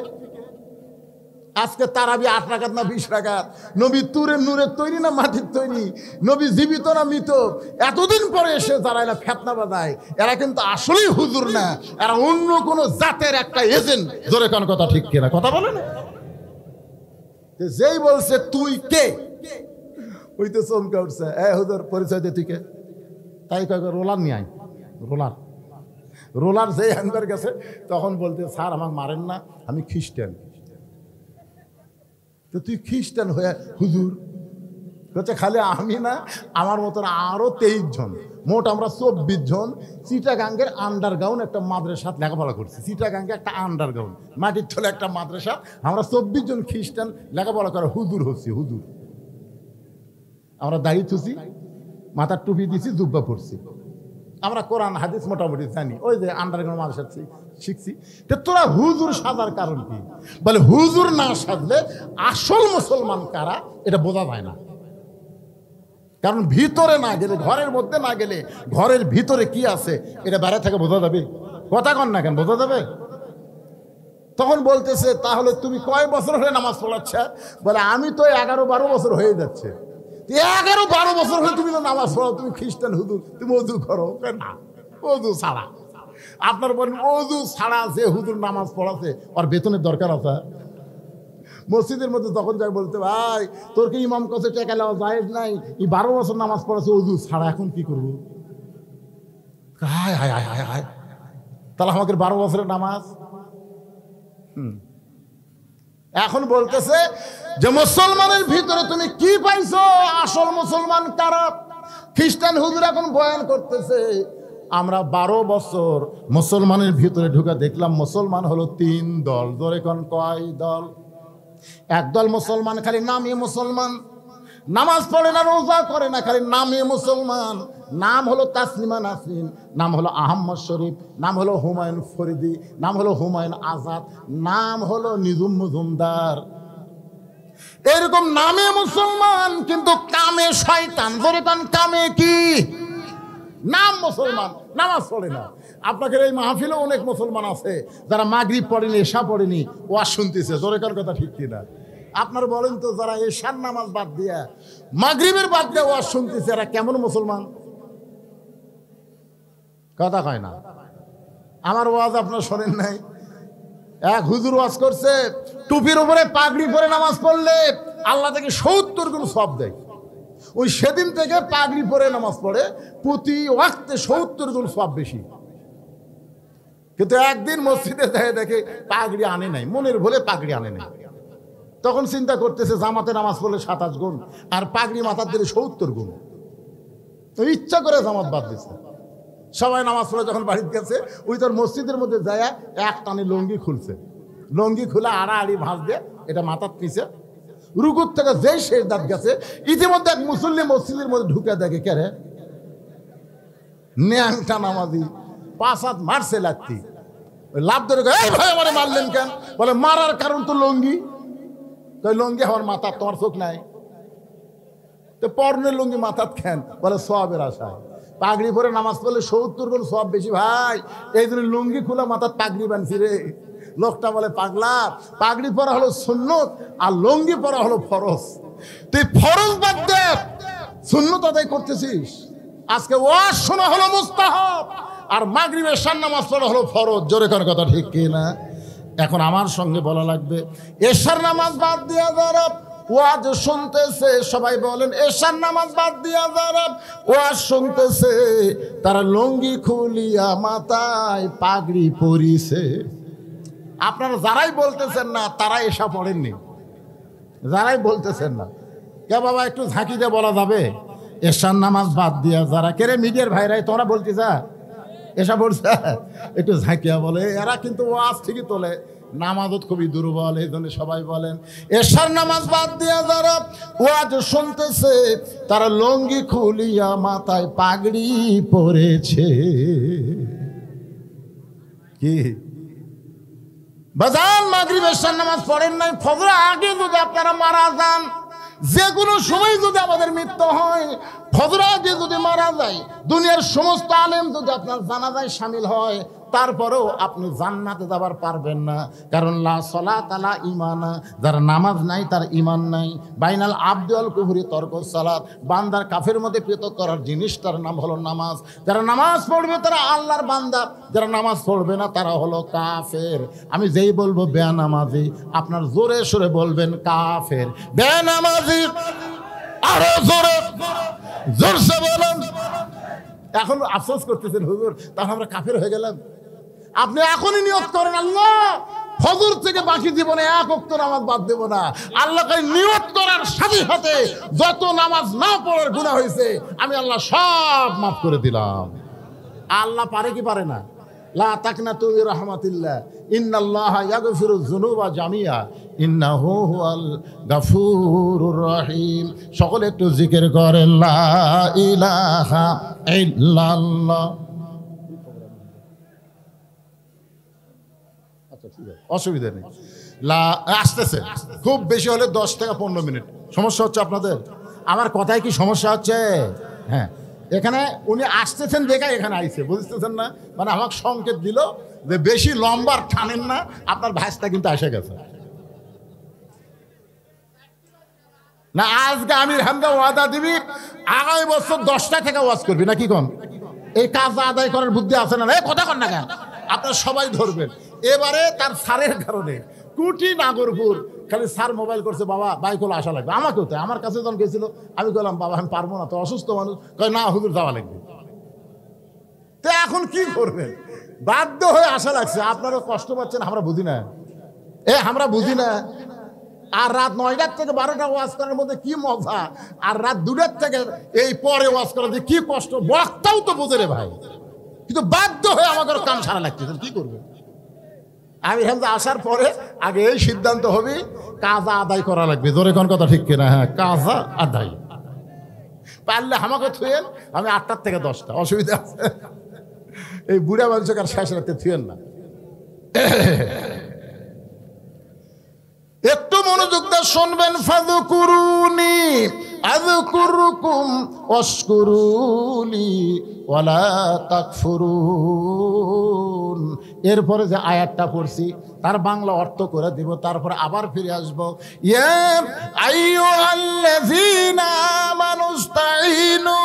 Speaker 1: আজকে তারাবি 8 রাকাত না 20 রাকাত? নবী তুরের নূরের তৈরি না মাটির তৈরি? নবী জীবিত না মৃত? এতদিন পরে এসে যারা এরা ফিতনা বাঁধায়, এরা কিন্তু আসলেই হুজুর না, এরা অন্য কোন জাতের একটা এজেন্ট। জোরে কোন কথা ঠিক কিনা? কথা বলে না? যেই বলছে তুই কে, ওই তো চমকে উঠছে, এ হুজুর পরিচয় দে তুই কে। তাই কয় রোলার নিয়ে আয়, রোলার রোলার যেই আনবার গেছে তখন বলতে স্যার আমাকে মারেন না, আমি খ্রিস্টান। তো তুই খ্রিস্টান হয়ে হুজুর হচ্ছে? খালি আমি না, আমার মতন আরো 23 জন, মোট আমরা 24 জন চিটাগাঙ্গের আন্ডারগ্রাউন্ড একটা মাদ্রাসা লেখাপড়া করছি। চিটাগাঙ্গে একটা আন্ডারগ্রাউন্ড মাটির তলে একটা মাদ্রাসা, আমরা 24 জন খ্রিস্টান লেখাপড়া করে হুজুর হচ্ছি। হুজুর আমরা দাড়ি থুছি, মাথার টুপি দিছি, জুব্বা পড়ছি, আমরা কোরআন হাদিস মোটামুটি জানি, ওই যে আন্ডারগ্রাউন্ড মাদ্রাসা শিখছি। তো তোরা হুজুর সাজার কারণ কি? বলে হুজুর না সাজলে আসল মুসলমান কারা এটা বোঝা যায় না, কারণ ভিতরে না গেলে, ঘরের মধ্যে না গেলে ঘরের ভিতরে কি আছে এটা বাইরে থেকে বোঝা যাবে? কথা কন না কেন, বোঝা যাবে? তখন বলতেছে তাহলে তুমি কয় বছর হয়ে নামাজ পড়াচ্ছ? বলে আমি তো 11-12 বছর হয়ে যাচ্ছে। 11-12 বছর হয়ে তুমি নামাজ পড়াও, তুমি খ্রিস্টান হুজুর, তুমি ওযু করো না? ওযু ছাড়া আপনার বলেন, ওযু ছাড়া যে হুজুর নামাজ পড়াছে ওর বেতনের দরকার আছে? মসজিদের মধ্যে তখন যাই বলতে ভাই তোর কি ইমাম কাছে টাকা নেওয়া জায়েজ নাই, এই 12 বছর নামাজ পড়াছে ওযু ছাড়া, এখন কি করবো? হায় হায় হায় হায় হায়, তাহলে আমাকে 12 বছরের নামাজ। এখন বলতেছে যে মুসলমানের ভিতরে তুমি কি পাইছো, আসল মুসলমান কারা? খ্রিস্টান হুজুর এখন বয়ান করতেছে আমরা 12 বছর মুসলমানের ভিতরে ঢুকে দেখলাম মুসলমান হলো 3 দল। ধরে কোন কয় দল? একদল মুসলমান খালি নামে মুসলমান, নামাজ পড়ে না, রোজা করে না, খালি নামে মুসলমান। নাম হলো তাসলিমা নাসরিন, নাম হলো আহমদ শরীফ, নাম হলো হুমায়ুন ফরিদি, নাম হলো হুমায়ুন আজাদ, নাম হলো নিজুম মজুমদার। এরকম নামে মুসলমান কিন্তু কামে শয়তান। ধরে কান কামে কি? নাম মুসলমান, নামাজ পড়ে না। আপনাকে এই মাহফিলে অনেক মুসলমান আছে যারা মাগরিব পড়েনি, এশা পড়েনি, ওয়াজ শুনতেছে। জোরে কার কথা ঠিক কিনা? আপনার বলেন তো, যারা এশার নামাজ বাদ দিয়া মাগরিবের বাদ দিয়া ওয়াজ শুনতেছে, এরা কেমন মুসলমান? কথা কয় না। আমার ওয়াজ আপনার শোনেন নাই? এক হুজুর ওয়াজ করছে, টুপির উপরে পাগড়ি পরে নামাজ পড়লে আল্লাহ থেকে 70 গুণ সওয়াব দেয়। ওই সেদিন থেকে পাগড়ি পরে নামাজ পড়ে, প্রতি ওয়াক্তে 70 গুণ সওয়াব বেশি। কিন্তু একদিন মসজিদে দেখে পাগড়ি আনে নাই, মনের ভুলে পাগড়ি আনে নাই। তখন চিন্তা করতেছে জামাতে নামাজ পড়লে 27 গুণ, আর পাগড়ি মাথার দিলে 70 গুণ। ইচ্ছা করে জামাত বাদ দিচ্ছে। সবাই নামাজ পড়ে যখন বাড়িতে গেছে, ওই তোর মসজিদের মধ্যে যায় এক টানে লঙ্গি খুলছে, লঙ্গি খুলে আড়াআড়ি ভাঁজ দিয়ে এটা মাথার নিচে, রুকুর থেকে যেই শেষ দাঁত গেছে, ইতিমধ্যে এক মুসল্লি মসজিদের মধ্যে ঢুকে দেখে কে রে, ন্যাংটা নামাজি 5 হাত মারছে লাগতি। লাভ ধরে এই ভাই আমারে মারলেন কেন? বলে মারার কারণ তো লঙ্গি। তো লঙ্গি আমার মাথার, তোমার চোখ নাই? তো পর্নের লঙ্গি মাথার কেন? বলে সওয়াবের আশায়। পাগড়ি পরে নামাজ পড়লে 70 গুণ সওয়াব বেশি ভাই। এই জন্য লুঙ্গি খোলা মাথার পাগড়ি বানছি রে। লোকটা বলে পাগলা, পাগড়ি পরা হলো সুন্নত আর লুঙ্গি পরা হলো ফরজ। তুই ফরজ বাদ দে, সুন্নত আদায় করতেছিস। আজকে ওয়াজ শোনা হলো মুস্তাহাব, আর মাগরিবের এশার নামাজ পড়া হলো ফরজ। জোরে কার কথা ঠিক কি না? এখন আমার সঙ্গে বলা লাগবে, এশার নামাজ বাদ দিয়া যারা ওয়াজ শুনতেছে, সবাই বলেন এশার নামাজ বাদ দিয়া যারা ওয়াজ শুনতেছে, তারা লুঙ্গি খুলিয়া মাথায় পাগড়ি পরিছে। আপনারা যারাই বলতেছেন না তারা এশা পড়েননি, যারাই বলতেছেন না। কে বাবা একটু ঝাঁকি দিয়ে বলা যাবে? এশার নামাজ বাদ দিয়া যারা কেরে মিডিয়ার ভাইরাই তোমরা বলতে যা এসা বলছে একটু ঝাঁকিয়া বলে এরা কিন্তু ওয়াজ ঠিকই তোলে, নামাজত খুবই দুর্বল, এই জন্য সবাই বলেন এশার নামাজ বাদ দিয়া যারা ওয়াজ শুনতেছে তারা লঙ্গি খুলিয়া মাথায় পাগড়ি পরেছে। কি বাজান মাগরিব এশার নামাজ পড়েন নাই, ফজর আগে যদি আপনারা মারা যান, যে কোনো সময় যদি আমাদের মৃত্যু হয়, ফজর আগে যদি মারা যায়, দুনিয়ার সমস্ত আলেম যদি আপনার জানাজায় শামিল হয়, তারপরেও আপনি জান্নাতে যাবার পারবেন না, কারণ লা সালাত লা ঈমান, যার নামাজ নাই তার ঈমান নাই। বাইনাল আবদি ওয়াল কুফরি তরকুস সালাত, বান্দার কাফের মধ্যে পৃথক করার জিনিসটার নাম হলো নামাজ। যারা নামাজ পড়বে তারা আল্লাহর বান্দা, যারা নামাজ পড়বে না তারা হলো কাফের। আমি যেই বলবো বেনামাজি, আপনার জোরে সোরে বলবেন কাফের। বেনামাজি আরো জোরে জোরসে বলেন। এখন আফসোস করতেছেন হুজুর, তাহলে আমরা কাফের হয়ে গেলাম। আপনি এখনই নিয়ত করেন, আল্লাহ ফজর থেকে বাকি জীবনে এক ওয়াক্ত নামাজ বাদ দেব না। আল্লাহকে নিয়ত করার সাথে সাথে যত নামাজ না পড়ার গুনাহ হয়েছে আমি আল্লাহ সব মাফ করে দিলাম। আল্লাহ পারে কি পারে না? লা তাকনাতু মির রাহমাতিল্লাহ, ইন্নাল্লাহা ইয়াগফিরুয যুনুবা জামিয়া, ইন্নাহু হুয়াল গাফুরুর রহিম। সকলে একটু জিকির করেন লা ইলাহা ইল্লাল্লাহ। আচ্ছা ঠিক আছে, অসুবিধা নেই। আসতেছে, খুব বেশি হলে 10 থেকে 15 মিনিট। সমস্যা হচ্ছে আপনাদের? আমার কথায় কি সমস্যা হচ্ছে? হ্যাঁ, এখানে উনি আসতেছেন দেখা এখানে আইছে, বুঝতেছেন না? মানে আমাকে সংকেত দিল যে বেশি লম্বার টানেন না, আপনার ভাইসটা কিন্তু এসে গেছে না। আজকে আমির হামদা ওয়াদা দিবি আগামী বছর 10টা থেকে ওয়াজ করবি না, কি কম? এই কাজ আদায় করার বুদ্ধি আছে না? এই কথা কন না কেন? আপনার সবাই ধরবেন। এবারে তার সারের কারণে কুটি নাগরপুর খালি স্যার মোবাইল করছে, বাবা বাইক হলে আসা লাগবে। আমাকেও তো, আমার কাছে যখন গেছিল আমি বললাম বাবা আমি পারবো না, তো অসুস্থ মানুষ। কয় না হুজুর যাওয়া লাগবে। তো এখন কি করবেন? বাধ্য হয়ে আসা লাগছে। আপনারা কষ্ট পাচ্ছেন, আমরা বুঝি না। আমরা বুঝি না। আর রাত 9টার থেকে 12টা ওয়াজ করার মধ্যে কি মজা, আর রাত 2টার থেকে এই পরে ওয়াজ করা যে কি কষ্ট, বক্তাও তো বোঝে রে ভাই। কিন্তু বাধ্য হয়ে আমাদের কাম সারা লাগতেছে, কি করবে? আমি হেমদা আসার পরে আগে এই সিদ্ধান্ত হবে কাজা আদায় করা লাগবে। জোরে কোন কথা ঠিক কিনা? হ্যাঁ, কাজা আদায় পারলে আমাকে থুয়েন, আমি 8টার থেকে 10টা, অসুবিধা আছে? এই বুড়া মানুষকে আর শেষ রাখতে থুয়েন না। একটু মনোযোগ দিয়ে শুনবেন। ফাযকুরুনি আযকুরুকুম ওয়াশকুরুলি ওয়ালা তাকফুরুন। এরপরে যে আয়াতটা পড়ছি তার বাংলা অর্থ করে দিব, তারপরে আবার ফিরে আসবো। ইয়া আইয়ুহাল্লাযীনা আমানুস্তাঈনু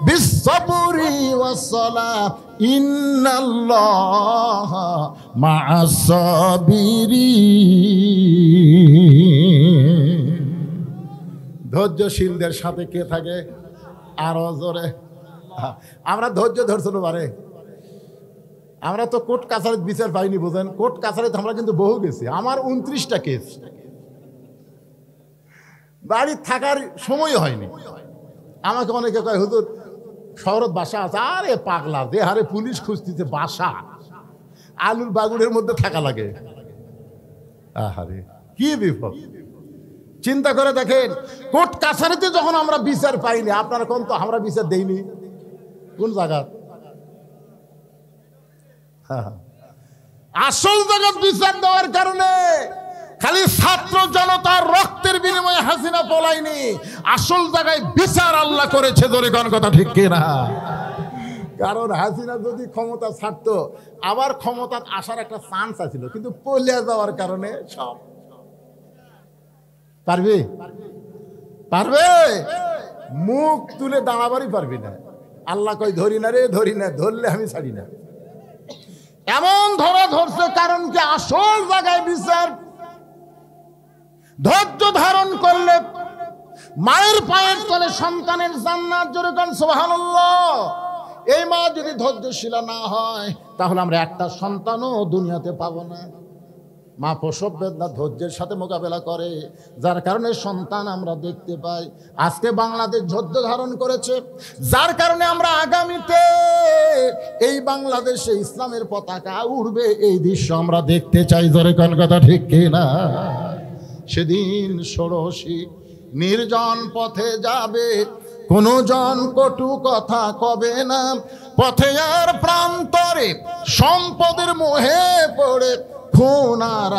Speaker 1: বিস-সাবরি ওয়াস-সালাহ ইন্নাল্লাহা মা'আস-সাবিরিন। ধৈর্যশীলদের সাথে কে থাকে? আরো জোরে। আমরা ধৈর্য ধরছিল পারে। আমরা তো কোর্ট কাছারিতে বিচার পাইনি, বোঝেন? কোর্ট কাছারিতে আমরা কিন্তু বহু গেছি। আমার 29টা কেস, বাড়ি থাকার সময় হয়নি। আমাকে অনেকে কয় হুজুর শহরত বাসা আছে। আরে পাগলা, যে হারে পুলিশ খুঁজতেছে বাসা, আলুর বাগুড়ের মধ্যে থাকা লাগে। আহারে কি বিপদ! চিন্তা করে দেখেন, কোর্ট কাছারিতে যখন আমরা বিচার পাইনি, আপনারা কোন তো আমরা বিচার দেইনি কোন জায়গা? আসল জগৎ বিচার দেওয়ার কারণে খালি ছাত্র জনতার রক্তের বিনিময়ে হাসিনা পলায়নি, আসল জায়গায় বিচার আল্লাহ করেছে। ধরে কোন কথা ঠিক কিনা? কারণ হাসিনা যদি ক্ষমতা ছাড়তো, আবার ক্ষমতা আসার একটা চান্স আছিল, কিন্তু পলিয়া যাওয়ার কারণে সব পারবে পারবে মুখ তুলে দাঁড়াবারই পারবি না। আল্লাহ কই ধরি না রে, ধরি না, ধরলে আমি ছাড়ি না। এমন ধরা ধরছে কারণ কি আসল জায়গায় বিচার। ধৈর্য ধারণ করলে মায়ের পায়ের তলে সন্তানের জান্নাত। জোরে কোন সুবহানাল্লাহ। এই মা যদি ধৈর্যশীলা না হয় তাহলে আমরা একটা সন্তানও দুনিয়াতে পাবো না। মা প্রসব বেদনা ধৈর্যের সাথে মোকাবেলা করে, যার কারণে সন্তান আমরা দেখতে পাই। আজকে বাংলাদেশ ধৈর্য ধারণ করেছে, যার কারণে আমরা আগামীতে এই বাংলাদেশে ইসলামের পতাকা উড়বে, এই দৃশ্য আমরা দেখতে চাই। জোরে কোন কথা ঠিক কিনা? সেদিন ষোড়শী নির্জন পথে যাবে, কোনো জন কটু কথা কবে না, পথে আর প্রান্তরে সম্পদের মোহে পড়ে খুন আর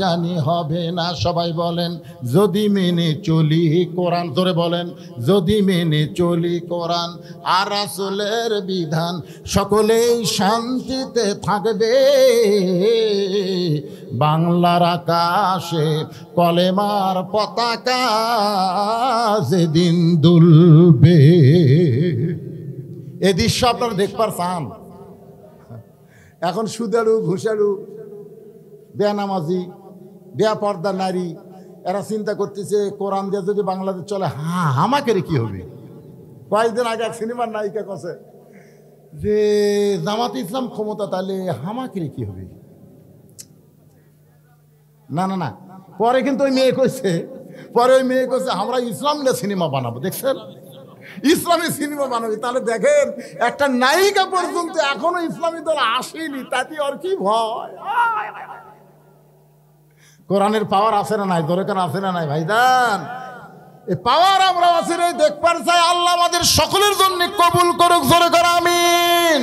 Speaker 1: জানি হবে না। সবাই বলেন যদি মেনে চলি কোরআন, ধরে বলেন যদি মেনে চলি কোরআন আর রাসূলের বিধান, সকলেই শান্তিতে থাকবে, বাংলার আকাশে কলেমার পতাকা যেদিন দুলবে। এই দৃশ্য আপনারা দেখবার চান? এখন সুদারু ঘুষারু বেনামাজি বেপর্দা নারী এরা চিন্তা করতেছে কোরআন দিয়ে যদি বাংলাদেশ চলে হামাকের কি হবে। কয়েকদিন আগে এক সিনেমার নায়িকা কছে যে জামাত ইসলাম ক্ষমতা, তাহলে হামাকের কি হবে। না না না, পরে কিন্তু ওই মেয়ে কইছে, আমরা ইসলাম নিয়ে সিনেমা বানাবো। দেখছেন, ইসলামী সিনেমা বানাবি। তাহলে দেখেন একটা নায়িকা পর্যন্ত এখনো ইসলামী দল আসেনি, তাতে আর কি ভয়। কোরআনের পাওয়ার আছে না নাই? দরকার আছে না নাই ভাইজান? এই পাওয়ার আমরা আছে রে, দেখবার চাই। আল্লাহ আমাদের সকলের জন্য কবুল করুক। জোরে করে আমিন।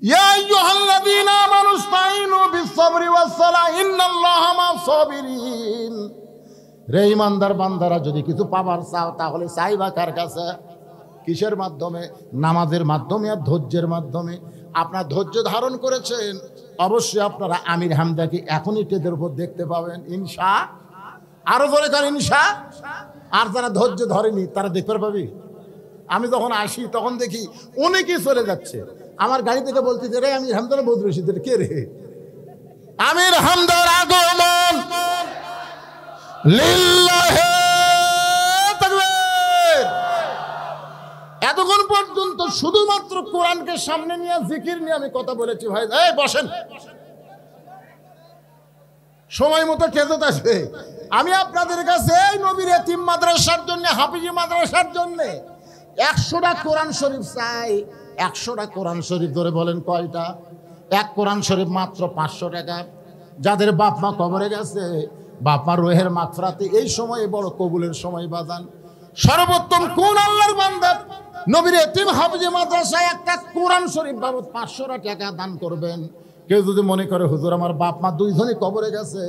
Speaker 1: ইয়া আইয়ুহাল্লাযীনা আমানু ইসতাঈনু বিস-সাবরি ওয়াস-সালাহ ইন্নাল্লাহা মা'আস-সাবিরিন। রে ইমানদার বান্দারা, যদি কিছু পাবার চাও তাহলে চাইবা কার কাছে? কিসের মাধ্যমে? নামাজের মাধ্যমে আর ধৈর্যের মাধ্যমে। আপনার ধৈর্য ধারণ করেছেন, অবশ্যই আপনারা আমির হামদাকে এখনই টেদের উপর দেখতে পাবেন ইনশা। আরো জোরে করেন ইনশা। আর যারা ধৈর্য ধরেনি তারা দেখতে পাবি। আমি যখন আসি তখন দেখি অনেকেই চলে যাচ্ছে। আমার গাড়ি থেকে বলতেছে রে আমির হামদার বদরুল রশিদ। কে রে? আমির হামদার আগমন লিল্লাহে তাকবীর। এতক্ষণ পর্যন্ত শুধুমাত্র কোরআনকে সামনে নিয়ে জিকির নিয়ে আমি কথা বলেছি। ভাই এই বসেন, সময় মতো খেজত আসবে। আমি আপনাদের কাছে এই নবীর এতিম মাদ্রাসার জন্য, হাফিজি মাদ্রাসার জন্য 100টা কোরআন শরীফ চাই। 100টা কোরআন শরীফ। ধরে বলেন কয়টা? এক কোরআন শরীফ মাত্র 500 টাকা। যাদের বাপ মা কবরে গেছে, বাপ মা রোহের মাগফিরাতে এই সময় বড় কবুলের সময় বাজান। সর্বোত্তম কোন আল্লাহর বান্দা নবীর এতিম হাফিজি মাদ্রাসায় একটা কোরআন শরীফ বাবদ 500 টাকা দান করবেন। কেউ যদি মনে করে হুজুর আমার বাপ মা দুইজনই কবরে গেছে,